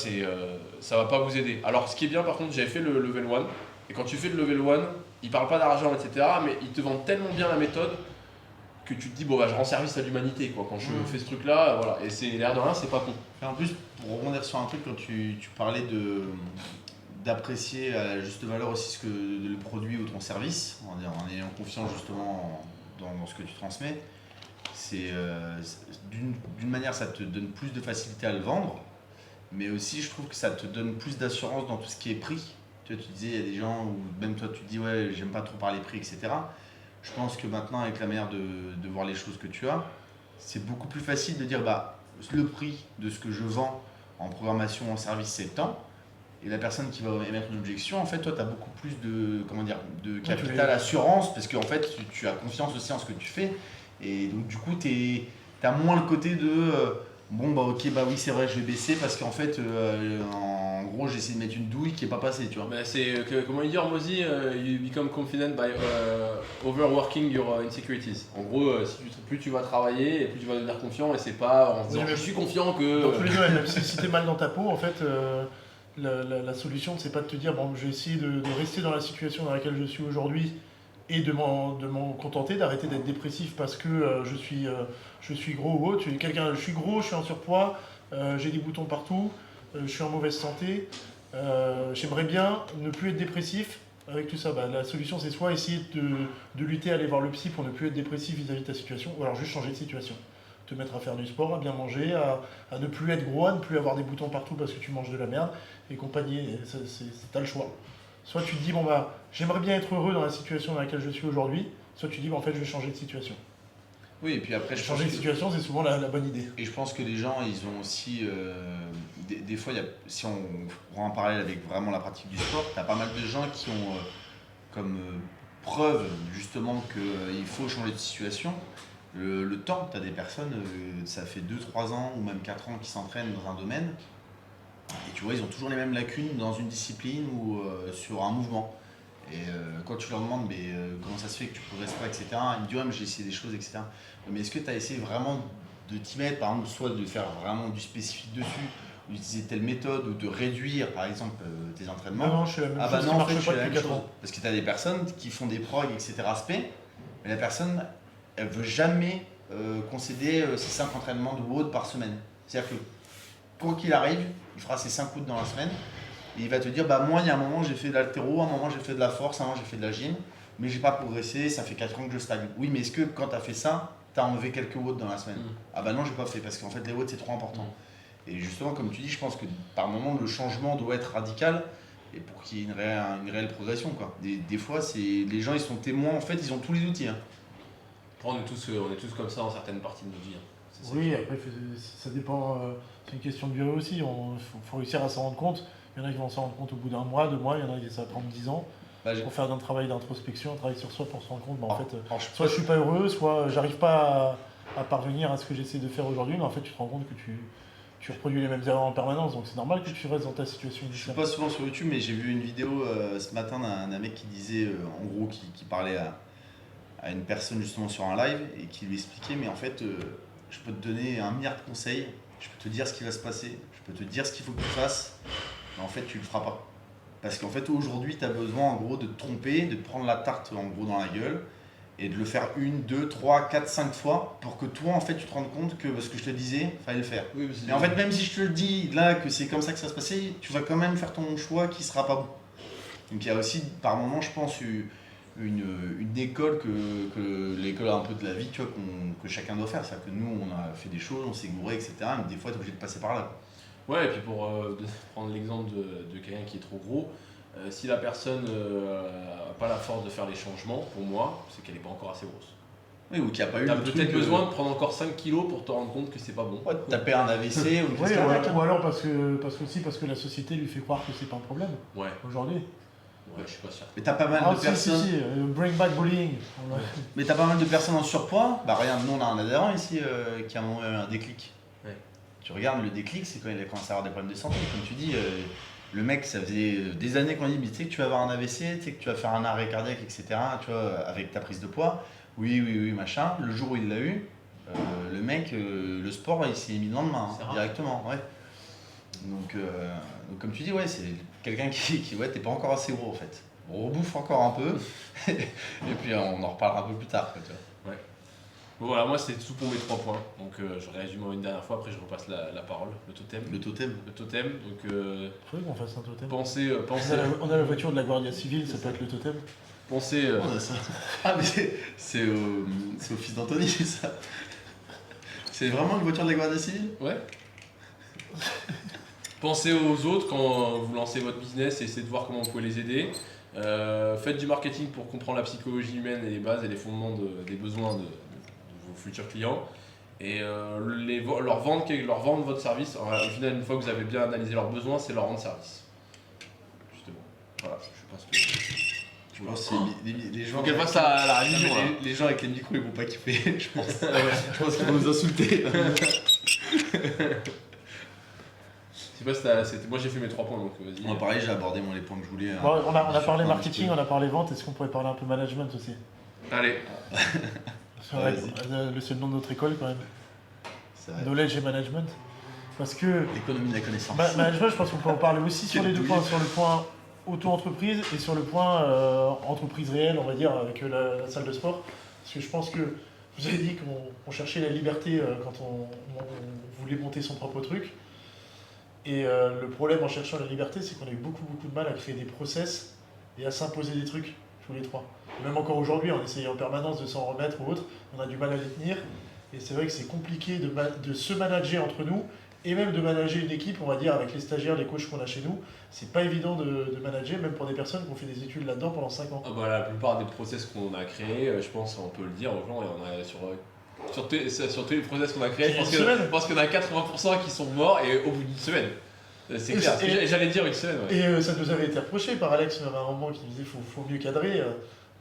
va pas vous aider. Alors ce qui est bien par contre, j'avais fait le level 1 et quand tu fais le level 1, ils parlent pas d'argent etc. mais ils te vendent tellement bien la méthode que tu te dis bon bah je rends service à l'humanité quoi quand je fais ce truc là, voilà. Et c'est l'air de rien, c'est pas con. Et en plus, pour rebondir sur un truc, quand tu parlais d'apprécier à la juste valeur aussi le produit ou ton service, en ayant confiance justement dans ce que tu transmets, d'une manière ça te donne plus de facilité à le vendre, mais aussi je trouve que ça te donne plus d'assurance dans tout ce qui est prix. Tu vois, tu disais il y a des gens où même toi tu te dis ouais j'aime pas trop parler prix etc. Je pense que maintenant avec la manière de voir les choses que tu as, c'est beaucoup plus facile de dire bah le prix de ce que je vends en programmation, en service c'est tant. Et la personne qui va émettre une objection, en fait, toi, tu as beaucoup plus de capital assurance parce qu'en fait, tu as confiance aussi en ce que tu fais. Et donc, du coup, tu as moins le côté de bon, bah ok, bah oui, c'est vrai, je vais baisser parce qu'en fait, en gros, j'ai essayé de mettre une douille qui n'est pas passée, tu vois. Bah, c'est comment il dit Hormozy, you become confident by overworking your insecurities. En gros, plus tu vas travailler et plus tu vas devenir confiant et c'est pas en se disant je suis confiant que. Dans tous les domaines, même si t'es mal dans ta peau, en fait. La solution, c'est pas de te dire bon, je vais essayer de rester dans la situation dans laquelle je suis aujourd'hui et de m'en contenter, d'arrêter d'être dépressif parce que je suis gros ou autre. Je suis gros, je suis en surpoids, j'ai des boutons partout, je suis en mauvaise santé. J'aimerais bien ne plus être dépressif. Avec tout ça, bah, la solution, c'est soit essayer de lutter, aller voir le psy pour ne plus être dépressif vis-à-vis de ta situation, ou alors juste changer de situation. Te mettre à faire du sport, à bien manger, à ne plus être gros, à ne plus avoir des boutons partout parce que tu manges de la merde et compagnie. T'as le choix. Soit tu te dis bon bah j'aimerais bien être heureux dans la situation dans laquelle je suis aujourd'hui, soit tu dis bah, en fait je vais changer de situation. Oui, et puis après changer de situation c'est souvent la bonne idée. Et je pense que les gens ils ont aussi des fois si on prend un parallèle avec vraiment la pratique du sport, t'as pas mal de gens qui ont comme preuve justement qu'il faut changer de situation. Le temps, tu as des personnes, ça fait 2-3 ans ou même 4 ans qui s'entraînent dans un domaine et tu vois, ils ont toujours les mêmes lacunes dans une discipline ou sur un mouvement. Et quand tu leur demandes mais, comment ça se fait que tu progresses pas, etc., ils me disent ouais, mais j'ai essayé des choses, etc. Mais est-ce que tu as essayé vraiment de t'y mettre, par exemple, soit de faire vraiment du spécifique dessus, ou d'utiliser telle méthode, ou de réduire par exemple tes entraînements? Non, je suis la même chose bah qui non, en marche fait, je pas fais la depuis même 4 chose. ans. Parce que tu as des personnes qui font des progs, etc., mais la personne elle veut jamais concéder ses 5 entraînements de WOD par semaine. C'est-à-dire que quoi qu'il arrive, il fera ses 5 WOD dans la semaine et il va te dire bah moi il y a un moment j'ai fait de l'haltéro, un moment j'ai fait de la force, un moment j'ai fait de la gym, mais j'ai pas progressé, ça fait 4 ans que je stagne. Oui, mais est-ce que quand tu as fait ça, tu as enlevé quelques WOD dans la semaine? Ah bah non, j'ai pas fait parce qu'en fait les WOD c'est trop important. Et justement comme tu dis, je pense que par moment le changement doit être radical et pour qu'il y ait une réelle progression quoi. Des fois les gens ils sont témoins, en fait ils ont tous les outils. On est tous comme ça dans certaines parties de notre vie. Oui, après ça dépend, c'est une question de durée aussi, faut réussir à s'en rendre compte. Il y en a qui vont s'en rendre compte au bout d'un mois, 2 mois, il y en a qui ça va prendre 10 ans pour faire un travail d'introspection, un travail sur soi pour se rendre compte, en fait, soit je suis pas heureux, soit j'arrive pas à parvenir à ce que j'essaie de faire aujourd'hui, mais en fait tu te rends compte que tu reproduis les mêmes erreurs en permanence, donc c'est normal que tu restes dans ta situation Je initiale. suis pas souvent sur YouTube, mais j'ai vu une vidéo ce matin d'un mec qui disait, en gros, qui parlait à une personne justement sur un live et qui lui expliquait, mais en fait, je peux te donner 1 milliard de conseils, je peux te dire ce qui va se passer, je peux te dire ce qu'il faut que tu fasses, en fait tu le feras pas. Parce qu'en fait aujourd'hui tu as besoin en gros de te tromper, de te prendre la tarte en gros dans la gueule et de le faire 1, 2, 3, 4, 5 fois pour que toi en fait tu te rendes compte que ce que je te disais, fallait le faire. Oui, Mais en fait même si je te le dis là que c'est comme ça que ça se passait, tu vas quand même faire ton choix qui sera pas bon. Donc il y a aussi par moment je pense une école que l'école un peu de la vie tu vois, que chacun doit faire. C'est-à-dire que nous on a fait des choses, on s'est gouré etc. Mais des fois tu es obligé de passer par là. Ouais, et puis pour prendre l'exemple de quelqu'un qui est trop gros, si la personne n'a pas la force de faire les changements, pour moi, c'est qu'elle n'est pas encore assez grosse. Oui, ou qu'il n'y a pas eu Tu as le peut-être truc, besoin de prendre encore 5 kilos pour te rendre compte que c'est pas bon. ouais, de taper un AVC ou une Ouais, chose comme ça. ou alors parce que la société lui fait croire que c'est pas un problème Ouais, aujourd'hui. ouais, je suis pas sûr. Mais t'as pas mal Ah de si, personnes. si, bring back bullying. Mais t'as pas mal de personnes en surpoids. Bah regarde, nous on a un adhérent ici qui a eu un déclic. Ouais. Tu regardes le déclic, c'est quand il a commencé à avoir des problèmes de santé. Comme tu dis, le mec, ça faisait des années qu'on dit, mais tu sais que tu vas avoir un AVC, tu sais que tu vas faire un arrêt cardiaque, etc. Tu vois, avec ta prise de poids. Oui, machin. Le jour où il l'a eu, le mec, le sport, il s'est mis dans le main C'est rare. directement. Ouais. Donc comme tu dis, ouais, c'est quelqu'un qui ouais, t'es pas encore assez gros en fait. On rebouffe encore un peu, et puis on en reparlera un peu plus tard. Quoi, tu vois. Bon voilà, moi c'est tout pour mes 3 points. Donc je résume une dernière fois, après je repasse la parole, le totem. Le totem. Le totem, donc Faudrait qu'on fasse un totem. pensez, On a la voiture de la Guardia Civile, ça peut être le totem. pensez, On a ça. Ah mais c'est au fils d'Anthony, c'est ça. C'est vraiment une voiture de la Guardia Civile? ouais. Pensez aux autres quand vous lancez votre business et essayez de voir comment vous pouvez les aider. Faites du marketing pour comprendre la psychologie humaine et les bases et les fondements des besoins de vos futurs clients. Et leur vendre votre service. Au final, une fois que vous avez bien analysé leurs besoins, c'est leur rendre service. Justement. Voilà, je sais pas ce que... Je pense que les gens. Faut qu'elle fasse la révision là. Les gens avec les micros ils vont pas kiffer, je pense. Ouais. Je pense qu'ils vont nous insulter. Je sais pas si moi j'ai fait mes 3 points donc vas-y. Moi pareil, j'ai abordé moi les points que je voulais. Bon, on a parlé un marketing, petit peu. on a parlé vente, est-ce qu'on pourrait parler un peu management aussi? Allez. C'est vrai Vas-y. que c'est le nom de notre école quand même. C'est vrai. Knowledge et management. Parce que L'économie de la connaissance. management, je pense qu'on peut en parler aussi sur les deux points, sur le point auto-entreprise et sur le point entreprise réelle, on va dire, avec la salle de sport. Parce que je pense que vous avez dit qu'on cherchait la liberté quand on voulait monter son propre truc. Et le problème en cherchant la liberté, c'est qu'on a eu beaucoup de mal à créer des process et à s'imposer des trucs, tous les trois. Même encore aujourd'hui, on essaye en permanence de s'en remettre ou autre, on a du mal à les tenir. Et c'est vrai que c'est compliqué de se manager entre nous et même de manager une équipe, on va dire, avec les stagiaires, les coachs qu'on a chez nous. C'est pas évident de manager, même pour des personnes qui ont fait des études là-dedans pendant 5 ans. Ah bah, la plupart des process qu'on a créés, je pense on peut le dire aux gens, et on a sur tous les process qu'on a créés, je pense qu'il y en a 80% qui sont morts et au bout d'une semaine. C'est Et clair, c'est- j'allais dire une semaine. Ouais. Et ça nous avait été reproché par Alex à un moment qui disait faut mieux cadrer,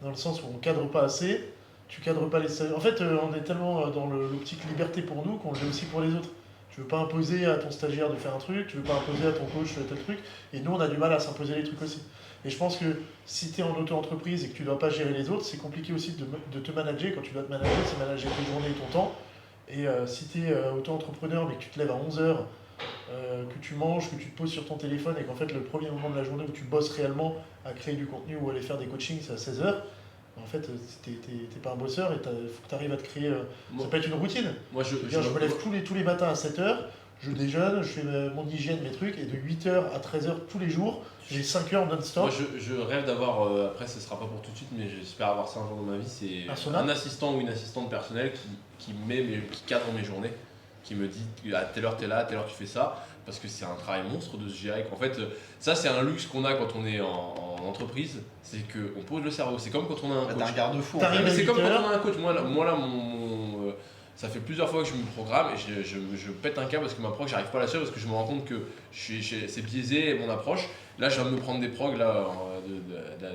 dans le sens où on cadre pas assez, tu cadres pas les stagiaires. En fait, on est tellement dans l'optique liberté pour nous qu'on le fait aussi pour les autres. Tu veux pas imposer à ton stagiaire de faire un truc, tu veux pas imposer à ton coach tel truc, et nous on a du mal à s'imposer les trucs aussi. Et je pense que si tu es en auto-entreprise et que tu dois pas gérer les autres, c'est compliqué aussi de te manager. Quand tu dois te manager, c'est manager tes journées et ton temps. Et si tu es auto-entrepreneur mais que tu te lèves à 11h, que tu manges, que tu te poses sur ton téléphone et qu'en fait le premier moment de la journée où tu bosses réellement à créer du contenu ou à aller faire des coachings, c'est à 16h. En fait, t'es pas un bosseur et il faut que tu arrives à te créer. Ça peut être une routine. Moi, Je me lève tous les matins à 7h, je déjeune, je fais mon hygiène, mes trucs, et de 8h à 13h tous les jours, j'ai 5 heures non-stop. Moi, je rêve d'avoir, après ce sera pas pour tout de suite, mais j'espère avoir ça un jour dans ma vie, c'est Un sauna un assistant ou une assistante personnelle qui cadre mes journées, qui me dit à telle heure t'es là, à telle heure tu fais ça, parce que c'est un travail monstre de se gérer. En fait, ça c'est un luxe qu'on a quand on est en entreprise, c'est qu'on pose le cerveau. C'est comme quand on a un T'as coach. un garde-fou. T'arrives Mais à c'est comme 8 quand heures. on a un coach. Moi là, ça fait plusieurs fois que je me programme et je pète un câble parce que ma prog, j'arrive pas à la suivre parce que je me rends compte que c'est biaisé mon approche. Là, je viens de me prendre des progs là,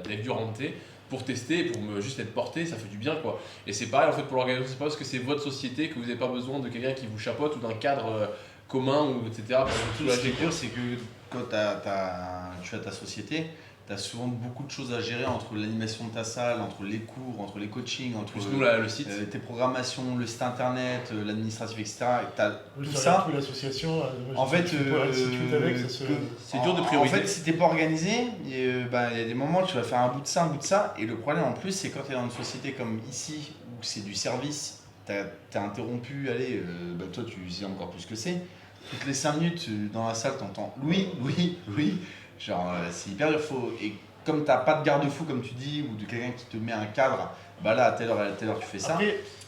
avec du renté pour tester, pour juste être porté, ça fait du bien quoi. Et c'est pareil en fait pour l'organisation, c'est pas parce que c'est votre société que vous n'avez pas besoin de quelqu'un qui vous chapeaute ou d'un cadre commun ou etc. Pour vous Tout ce qui soulager. est dur, c'est que quand tu as ta société, tu tu as souvent beaucoup de choses à gérer entre l'animation de ta salle, entre les cours, entre les coachings, entre Plus nous, là, le site. tes programmations, le site internet, l'administratif, etc. Et tu as Oui, tout ça ça. reste l'association. En fait, tu peux être situé avec, ça se... C'est dur de En prioriser. fait, si t'es pas organisé, il y a des moments où tu vas faire un bout de ça, un bout de ça. Et le problème en plus, c'est quand tu es dans une société comme ici, où c'est du service, t'es interrompu, allez, toi tu sais encore plus ce que c'est. Toutes les 5 minutes dans la salle, t'entends oui, oui, oui. Genre, c'est hyper dur. Et comme t'as pas de garde-fou, comme tu dis, ou de quelqu'un qui te met un cadre, bah là, à telle heure tu fais ça.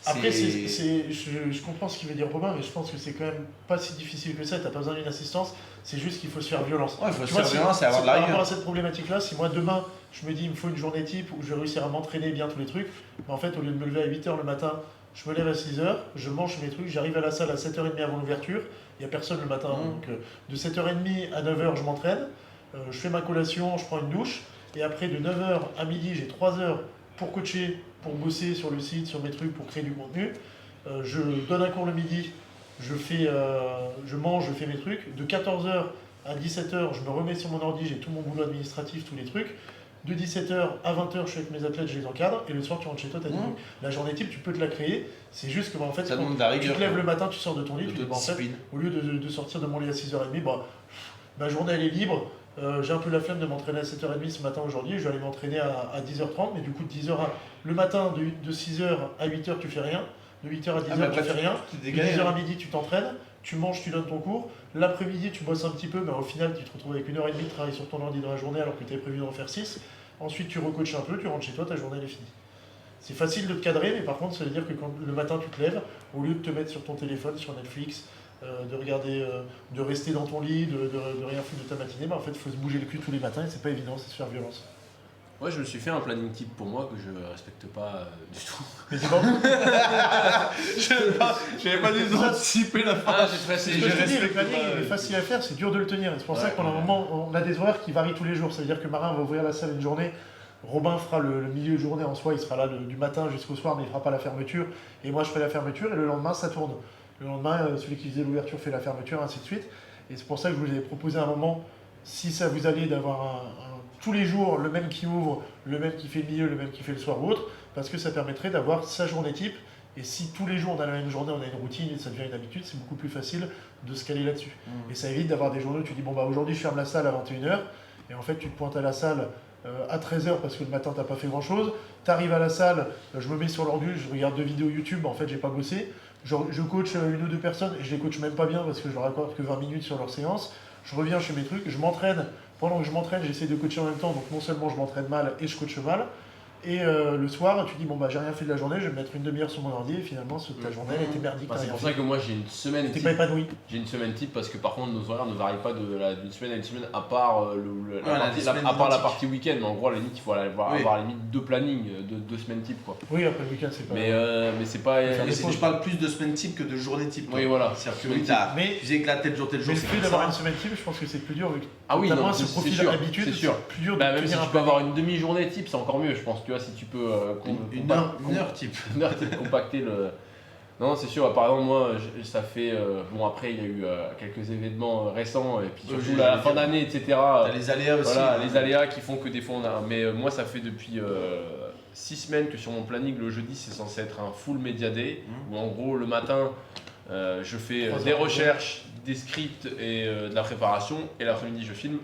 Après je comprends ce qu'il veut dire Robin, mais je pense que c'est quand même pas si difficile que ça. T'as pas besoin d'une assistance, c'est juste qu'il faut se faire violence. Ouais, il faut Tu se vois, faire violence et avoir de la par rapport rigueur. à cette problématique-là, si moi demain je me dis il me faut une journée type où je vais réussir à m'entraîner bien tous les trucs, mais en fait au lieu de me lever à 8h le matin, je me lève à 6h, je mange mes trucs, j'arrive à la salle à 7h30 avant l'ouverture, il n'y a personne le matin, donc de 7h30 à 9h je m'entraîne, je fais ma collation, je prends une douche, et après de 9h à midi j'ai 3 heures pour coacher, pour bosser sur le site, sur mes trucs, pour créer du contenu. Je donne un cours le midi, je mange, je fais mes trucs. De 14h à 17h, je me remets sur mon ordi, j'ai tout mon boulot administratif, tous les trucs. De 17h à 20h, je suis avec mes athlètes, je les encadre. Et le soir, tu rentres chez toi, tu as des trucs. La journée type, tu peux te la créer. C'est juste que, en fait, Ça quand demande de la tu rigueur. te lèves le matin, tu sors de ton lit, tu dis, en fait, Discipline. au lieu de sortir de mon lit à 6h30, ma journée elle est libre. J'ai un peu la flemme de m'entraîner à 7h30 ce matin aujourd'hui, je vais aller m'entraîner à 10h30, mais du coup de 10h le matin de 6h à 8h tu fais rien, de 8h à 10h tu fais rien, de 10h à midi tu t'entraînes, tu manges, tu donnes ton cours, l'après-midi tu bosses un petit peu, mais au final tu te retrouves avec 1h30 de travail sur ton ordi dans la journée alors que tu avais prévu d'en faire 6, ensuite tu recoaches un peu, tu rentres chez toi, ta journée elle est finie. C'est facile de te cadrer, mais par contre ça veut dire que quand le matin tu te lèves, au lieu de te mettre sur ton téléphone, sur Netflix, de regarder, de rester dans ton lit, de rien foutre de ta matinée, en fait il faut se bouger le cul tous les matins et c'est pas évident, c'est se faire violence. Ouais, je me suis fait un planning type pour moi que je respecte pas du tout. Mais c'est bon. J'avais pas dû anticiper la fin. Ah, j'ai fait, C'est ce que je te dis, le planning il est facile à faire, c'est dur de le tenir. Et c'est pour ça que pendant un moment, on a des horaires qui varient tous les jours. C'est-à-dire que Marin va ouvrir la salle une journée, Robin fera le milieu de journée en soi, il sera là du matin jusqu'au soir, mais il fera pas la fermeture. Et moi je ferai la fermeture et le lendemain ça tourne. Le lendemain, celui qui faisait l'ouverture fait la fermeture, ainsi de suite. Et c'est pour ça que je vous ai proposé à un moment, si ça vous allait, d'avoir tous les jours le même qui ouvre, le même qui fait le milieu, le même qui fait le soir ou autre, parce que ça permettrait d'avoir sa journée type. Et si tous les jours on a la même journée, on a une routine et ça devient une habitude, c'est beaucoup plus facile de se caler là-dessus. Et ça évite d'avoir des journées où tu dis bon bah aujourd'hui je ferme la salle à 21h, et en fait tu te pointes à la salle à 13h parce que le matin t'as pas fait grand chose, t'arrives à la salle, je me mets sur l'ordi, je regarde 2 vidéos YouTube, en fait j'ai pas bossé, je coach 1 ou 2 personnes et je les coach même pas bien parce que je leur accorde que 20 minutes sur leur séance, je reviens chez mes trucs, je m'entraîne, pendant que je m'entraîne j'essaie de coacher en même temps, donc non seulement je m'entraîne mal et je coache mal, et le soir tu dis bon bah j'ai rien fait de la journée, je vais me mettre une demi-heure sur mon ordi et finalement ta journée elle était merdique. c'est pour ça que moi j'ai une semaine t'es type. pas épanoui. J'ai une semaine type parce que par contre nos horaires ne varient pas d'une semaine à une semaine à part, la partie week-end. Mais en gros à la limite il faut avoir à la limite 2 plannings, 2 semaines type quoi. Oui après le week-end c'est pas... Mais c'est pas... Je parle plus de semaine type que de journée type. Oui voilà. C'est-à-dire que oui, tu disais que là tel jour, Mais le fait d'avoir une semaine type, je pense que c'est plus dur. Ah oui, notamment non, ce c'est profil sûr, habitude, c'est sûr. plus dur de Même si tenir tu un peux avoir planning. une demi-journée type, c'est encore mieux, je pense. Tu vois, si tu peux une heure type. une heure type compacter le. Non, c'est sûr. Par exemple, moi, ça fait. Bon, après, il y a eu quelques événements récents, et puis surtout à la fin d'année, etc. T'as les aléas aussi. Voilà, les aléas qui font que des fois on a. Mais moi, ça fait depuis 6 semaines que sur mon planning, le jeudi, c'est censé être un full media day, où en gros, le matin, je fais des recherches, des scripts et de la préparation, et l'après-midi, je filme.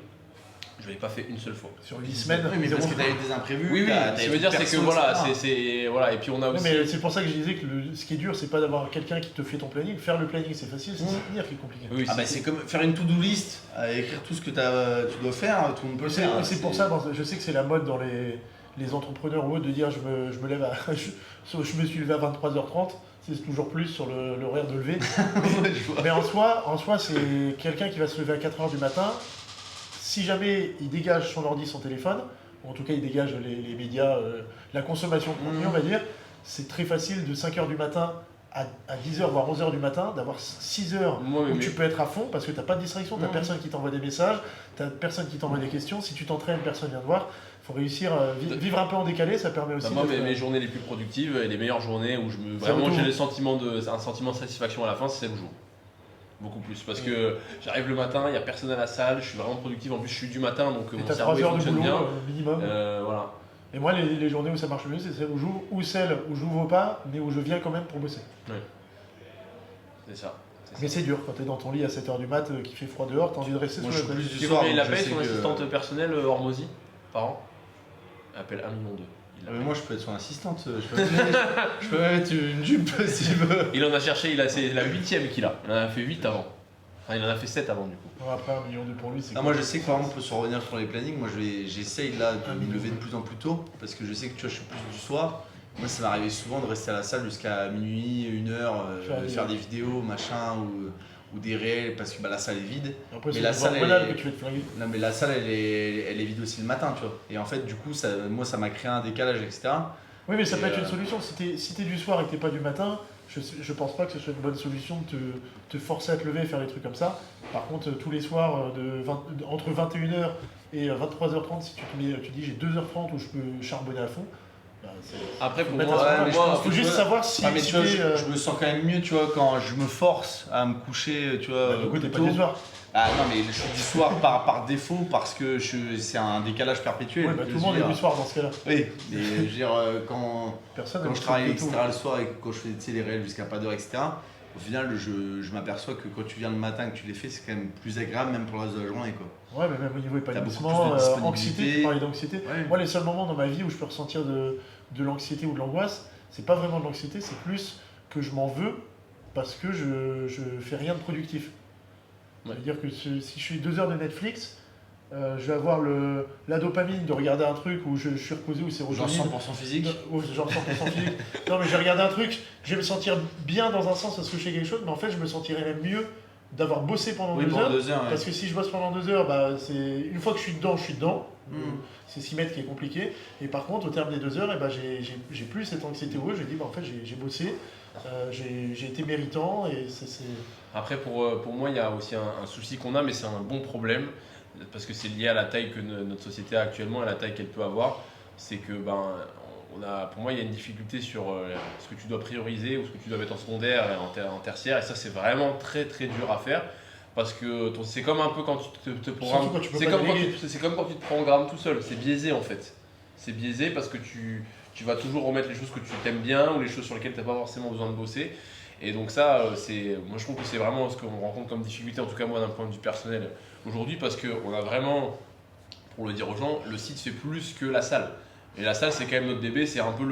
Je ne l'ai pas fait une seule fois. Sur 10 semaines, Oui, mais parce que t'as eu des imprévus. Oui, ce que je veux dire, c'est que voilà, voilà, et puis on a Oui, aussi. mais c'est pour ça que je disais que ce qui est dur, c'est pas d'avoir quelqu'un qui te fait ton planning. Faire le planning, c'est facile, c'est s'y tenir qui est compliqué. Oui, Ah bah c'est comme faire une to-do list, écrire tout ce que tu dois faire, tout le monde peut le faire. C'est pour ça, je sais que c'est la mode dans les entrepreneurs ou autres de dire je me lève à. Je me suis levé à 23h30, c'est toujours plus sur l'horaire de lever. Mais en soi, c'est quelqu'un qui va se lever à 4h du matin. Si jamais il dégage son ordi, son téléphone, ou en tout cas il dégage les médias, la consommation de contenu, on va dire, c'est très facile de 5h du matin à 10h, voire 11h du matin, d'avoir 6 heures où tu peux être à fond parce que tu n'as pas de distraction, tu n'as personne qui t'envoie des messages, tu n'as personne qui t'envoie des questions. Si tu t'entraînes, personne vient te voir. Il faut réussir à vivre un peu en décalé, ça permet aussi. Moi, mes journées les plus productives et les meilleures journées où j'ai un sentiment de satisfaction à la fin, c'est 7 jours. Beaucoup plus. Parce que j'arrive le matin, il n'y a personne à la salle, je suis vraiment productif. En plus, je suis du matin, donc Et mon t'as cerveau 3 il heures de fonctionne boulot bien. minimum. Voilà. Et moi, les journées où ça marche mieux, c'est celles où j'ouvre ou celles où j'ouvre pas, mais où je viens quand même pour bosser. C'est ça. Mais c'est dur quand t'es dans ton lit à 7h du mat, qu'il fait froid dehors, t'as envie de rester Moi, sous je la suis couette. plus Tu du sais soir. combien il a donc payé je son sais que- assistante personnelle Hormozy par an? Elle appelle 1,2 million. Mais moi, je peux être son assistante. Je peux même mettre une jupe s'il veut. Il en a cherché, c'est la 8ème qu'il a. Il en a fait 8 avant. Enfin, il en a fait 7 avant du coup. Bon, après, 1,2 million pour lui, c'est Ah, moi, je sais que par exemple, pour se revenir sur les plannings, moi, j'essaye là Un de me million. lever de plus en plus tôt parce que je sais que tu vois, je suis plus du soir. Moi, ça m'arrivait souvent de rester à la salle jusqu'à minuit, 1h, faire des vidéos, machin, ou des réels parce que bah, la salle est vide. Après, Mais c'est la le salle, salle elle est- que tu vas te flinguer. Non, mais la salle, elle est vide aussi le matin, tu vois. Et en fait, du coup, moi, ça m'a créé un décalage, etc. Oui, mais ça Et, peut être une solution. Si t'es du soir et que t'es pas du matin, je pense pas que ce soit une bonne solution de te forcer à te lever et faire des trucs comme ça. Par contre, tous les soirs, entre 21h et 23h30, si tu dis j'ai 2h30 où je peux charbonner à fond, bah, Après, pour mettre moi, à ce mais moment-là. je pense faut que juste tu savoir si Ah, mais tu vois, t'es, je me sens quand même mieux, tu vois, quand je me force à me coucher, tu vois. bah, du coup, t'es plus pas tôt. du soir. Ah non, mais je suis du soir par défaut parce que c'est un décalage perpétuel. Ouais, bah, tout Je le monde veux est du dire. soir dans ce cas-là. Oui, mais je veux dire, quand Personne je ne travaille, fait etc., tout. le soir et quand je fais tu sais, les réels jusqu'à pas d'heure, etc., au final, je m'aperçois que quand tu viens le matin que tu les fais, c'est quand même plus agréable, même pour le reste de la journée, quoi. Ouais, mais même au niveau T'as beaucoup épanouissement, plus de disponibilité. anxiété, tu parlais d'anxiété. Ouais. Moi, les seuls moments dans ma vie où je peux ressentir de l'anxiété ou de l'angoisse, c'est pas vraiment de l'anxiété, c'est plus que je m'en veux parce que je fais rien de productif. Ouais. C'est-à-dire que si je suis 2 heures de Netflix, je vais avoir la dopamine de regarder un truc où je suis reposé, où c'est Genre sérotonine. 100% physique. Genre 100% physique. Non, mais je vais regarder un truc, je vais me sentir bien dans un sens parce que je fais quelque chose, mais en fait, je me sentirais même mieux d'avoir bossé pendant Oui, 2 pendant heures. 2 heures. Ouais. Parce que si je bosse pendant 2 heures, bah, une fois que je suis dedans, je suis dedans. Mm. C'est s'y mettre qui est compliqué. Et par contre, au terme des 2 heures, bah, j'ai plus cette anxiété où je dis, bah, en fait, j'ai bossé, j'ai été méritant. Et c'est... Après, pour moi, il y a aussi un souci qu'on a, mais c'est un bon problème, parce que c'est lié à la taille que notre société a actuellement et à la taille qu'elle peut avoir. C'est que, pour moi, il y a une difficulté sur ce que tu dois prioriser ou ce que tu dois mettre en secondaire et en tertiaire. Et ça, c'est vraiment très très dur à faire. Parce que c'est comme un peu quand tu te programmes. Surtout quand tu peux C'est pas comme, déléguer. c'est comme quand tu te programmes tout seul. C'est biaisé en fait. C'est biaisé parce que tu vas toujours remettre les choses que tu t'aimes bien ou les choses sur lesquelles tu n'as pas forcément besoin de bosser. Et donc ça, moi je trouve que c'est vraiment ce qu'on rencontre comme difficulté, en tout cas moi d'un point de vue personnel aujourd'hui, parce qu'on a vraiment, pour le dire aux gens, le site fait plus que la salle. Et la salle c'est quand même notre bébé, c'est un peu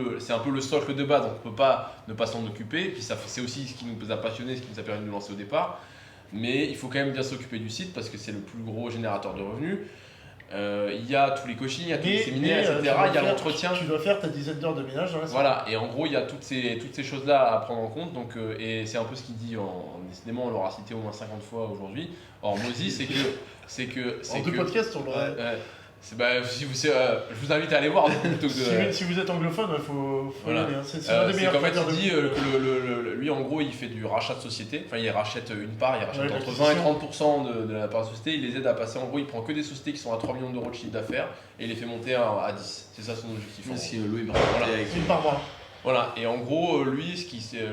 le socle de base, donc on ne peut pas ne pas s'en occuper. Et puis c'est aussi ce qui nous a passionnés, ce qui nous a permis de nous lancer au départ. Mais il faut quand même bien s'occuper du site parce que c'est le plus gros générateur de revenus. Il y a tous les coachings, il y a tous les séminaires, etc. Il y a l'entretien. Tu dois faire ta dizaine d'heures de ménage dans la salle. Voilà, et en gros, il y a toutes ces choses-là à prendre en compte. Donc, et c'est un peu ce qu'il dit, décidément, on l'aura cité au moins 50 fois aujourd'hui. Or, Mozy, En 2 podcasts, on l'aurait. je vous invite à aller voir. Plutôt que, Si vous êtes anglophone, il faut y Voilà. aller. Hein. C'est l'un des c'est meilleurs qu'en fait, créateurs il de dit contenu. lui, en gros, il fait du rachat de société. Enfin, il rachète une part, il rachète Ouais, entre 20 et l'acquisition. 30% de la part de société. Il les aide à passer. En gros, il prend que des sociétés qui sont à 3 millions d'euros de chiffre d'affaires et il les fait monter à 10. C'est ça son objectif. en Parce gros. que Louis me Voilà. racontait avec Une par mois. Voilà, et en gros,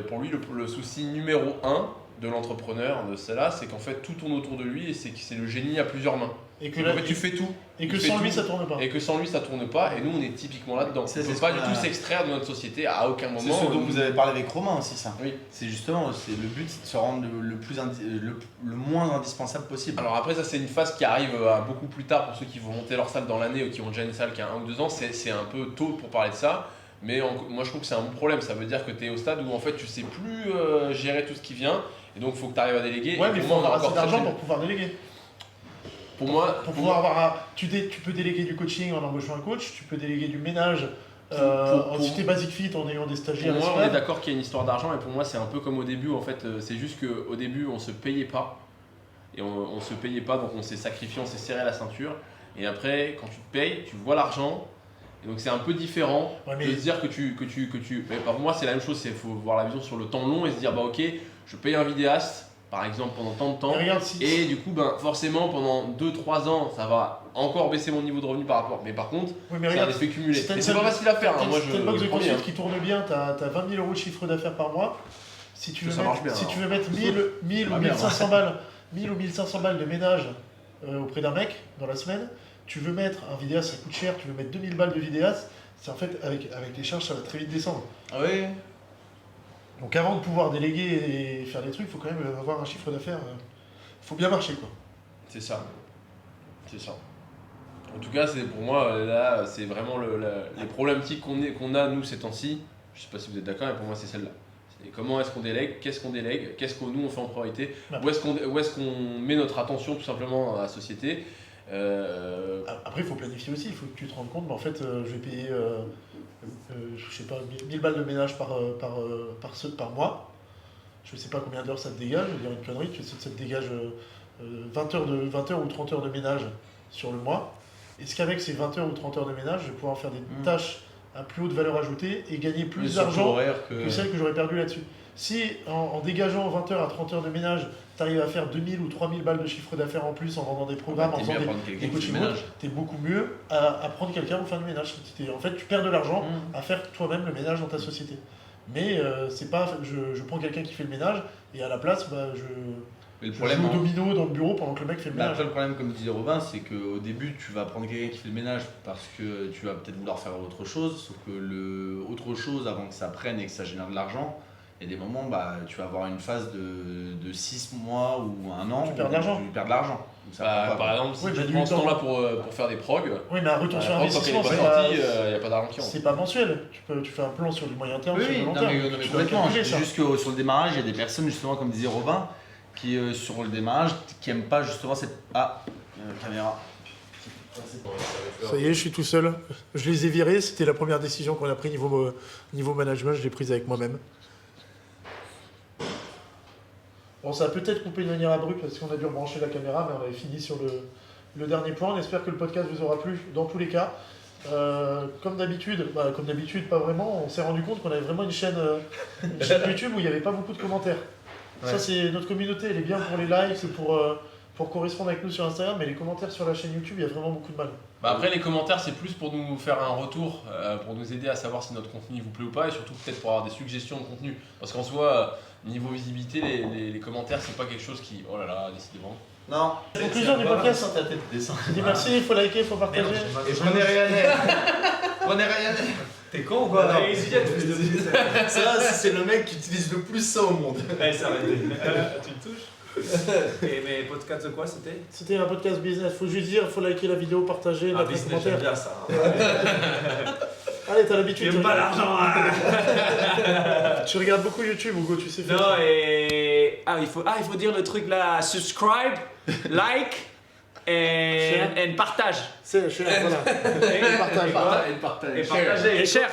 pour lui, le souci numéro 1 de l'entrepreneur, de cela, c'est qu'en fait, tout tourne autour de lui et c'est que c'est le génie à plusieurs mains. Et que, Donc, en fait, tu fais tout. et que tu fais sans lui, tout. ça tourne pas. Et que sans lui, ça tourne pas. Et nous, on est typiquement là-dedans. Ça, On ne c'est peut ce pas qu'on du a- tout s'extraire de notre société à aucun C'est moment. ce dont vous avez parlé avec Romain aussi, ça. Oui. C'est justement, le but, c'est de se rendre le moins indispensable possible. Alors après, ça, c'est une phase qui arrive beaucoup plus tard pour ceux qui vont monter leur salle dans l'année ou qui ont déjà une salle qui a 1 ou 2 ans. C'est un peu tôt pour parler de ça. Mais moi, je trouve que c'est un bon problème. Ça veut dire que tu es au stade où en fait, tu sais plus gérer tout ce qui vient. Et donc, il faut que tu arrives à déléguer. Ouais, Et mais il pour faut moi, on a avoir assez encore d'argent très- pour pouvoir déléguer. Pour moi, Pour pouvoir avoir tu peux déléguer du coaching en embauchant un coach, tu peux déléguer du ménage en cité basic fit en ayant des Pour stagiaires. moi, on esclaves. est d'accord qu'il y a une histoire d'argent et pour moi, c'est un peu comme au début. En fait, c'est juste qu'au début, on se payait pas et on se payait pas, donc on s'est sacrifié, on s'est serré la ceinture. Et après, quand tu te payes, tu vois l'argent. Et donc c'est un peu différent Ouais, mais- de se dire que tu. Mais pour moi, c'est la même chose. Il faut voir la vision sur le temps long et se dire bah ok, je paye un vidéaste, par exemple, pendant tant de temps. Mais regarde, si, Et du coup, forcément, pendant 2-3 ans, ça va encore baisser mon niveau de revenu par rapport. Mais par contre, oui, mais c'est un regarde, effet cumulé. si t'as Mais une c'est pas salle- facile à faire. Hein. Moi, t'as une box de le premier, CrossFit hein. qui tourne bien, t'as 20 000 euros de chiffre d'affaires par mois. Si tu Ça veux marche mettre, bien, si alors. tu veux mettre 1000 va ou bien, 1500 balles, 1000 ou 1500 balles de ménage auprès d'un mec dans la semaine, tu veux mettre un vidéaste, ça coûte cher, tu veux mettre 2000 balles de vidéaste, c'est en fait avec les charges ça va très vite descendre. Ah oui. Donc avant de pouvoir déléguer et faire des trucs, il faut quand même avoir un chiffre d'affaires. Faut bien marcher quoi. C'est ça. C'est ça. En tout cas, c'est pour moi, là, c'est vraiment les problématiques qu'on a, nous, ces temps-ci. Je sais pas si vous êtes d'accord, mais pour moi, c'est celle-là. C'est comment est-ce qu'on délègue, qu'est-ce qu'on délègue, qu'est-ce que nous, on fait en priorité, Ouais. où est-ce qu'on met notre attention, tout simplement, à la société. Après, il faut planifier aussi, il faut que tu te rendes compte, en fait, je vais payer, je sais pas, 1000 balles de ménage par mois. Je sais pas combien d'heures ça te dégage, je vais dire une connerie, ça te dégage 20 heures ou 30 heures de ménage sur le mois. Est-ce qu'avec ces 20 heures ou 30 heures de ménage, je vais pouvoir faire des tâches à plus haute valeur ajoutée et gagner plus d'argent que celles que j'aurais perdu là-dessus? Si en dégageant 20 heures à 30 heures de ménage, tu arrives à faire 2000 ou 3000 balles de chiffre d'affaires en plus en vendant des programmes, en faisant des coaching routes, tu es beaucoup mieux à prendre quelqu'un pour faire du ménage. En fait, tu perds de l'argent à faire toi-même le ménage dans ta société. Mais c'est pas, je prends quelqu'un qui fait le ménage et à la place, Mais le je problème, joue au domino dans le bureau pendant que le mec fait le mais ménage. après, le problème, comme disait Robin, c'est qu'au début, tu vas prendre quelqu'un qui fait le ménage parce que tu vas peut-être vouloir faire autre chose, sauf que autre chose, avant que ça prenne et que ça génère de l'argent, il y a des moments, tu vas avoir une phase de 6 mois ou 1 an. Tu perds de où l'argent. Tu perds de l'argent. Donc, ça prend pas, par quoi. exemple, si Oui, tu mais prends du ce temps. temps-là pour faire des progs, Oui, mais un retour sur quand il investissement, n'est c'est pas pas, sorti, il n'y a pas d'argent qui rentre. c'est pas mensuel. Tu fais un plan sur du moyen terme, Oui, sur oui, du long non, terme. mais Tu dois complètement. Je calculer dis ça. juste que sur le démarrage, il y a des personnes, justement, comme disait Robin, qui, sur le démarrage, qui n'aiment pas justement cette. Ah, caméra. Ça y est, je suis tout seul. Je les ai virés. C'était la première décision qu'on a prise niveau management. Je l'ai prise avec moi-même. Bon, ça a peut-être coupé de manière abrupte parce qu'on a dû rebrancher la caméra, mais on avait fini sur le dernier point. On espère que le podcast vous aura plu dans tous les cas. Comme d'habitude, pas vraiment, on s'est rendu compte qu'on avait vraiment une chaîne YouTube où il n'y avait pas beaucoup de commentaires. Ouais. Ça, c'est notre communauté, elle est bien pour les likes, c'est pour correspondre avec nous sur Instagram, mais les commentaires sur la chaîne YouTube, il y a vraiment beaucoup de mal. Après, les commentaires, c'est plus pour nous faire un retour, pour nous aider à savoir si notre contenu vous plaît ou pas, et surtout peut-être pour avoir des suggestions de contenu. Parce qu'en soi, niveau visibilité, les commentaires, c'est pas quelque chose qui. Oh là là, décidément. Non. Conclusion du podcast. Ta tête descend. Je dis merci, il faut liker, il faut partager. Et prenez Ryanair. Prenez Ryanair. T'es con ou quoi? Non. Allez, Easyjet, tous les deux. Ça, c'est le mec qui utilise le plus ça au monde. Allez, c'est arrêté. Tu me touches. Et mes podcasts de quoi c'était? C'était un podcast business, faut juste dire, il faut liker la vidéo, partager, Ah, mettre un business, j'aime commentaire. bien ça. Allez, t'as l'habitude. J'aime pas l'argent. Hein. Tu regardes beaucoup YouTube, Hugo, tu sais faire. Non, et. Il faut dire le truc là, subscribe, like et partage. C'est cher, voilà. Et partage. Et partager. Et share.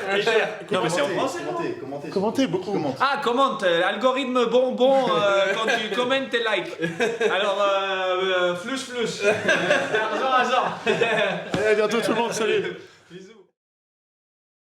Non, mais c'est en français, non? Commentez beaucoup. Commente, algorithme bon, quand tu commentes et like. Alors, flouche. Argent. Allez, à bientôt tout le monde, salut.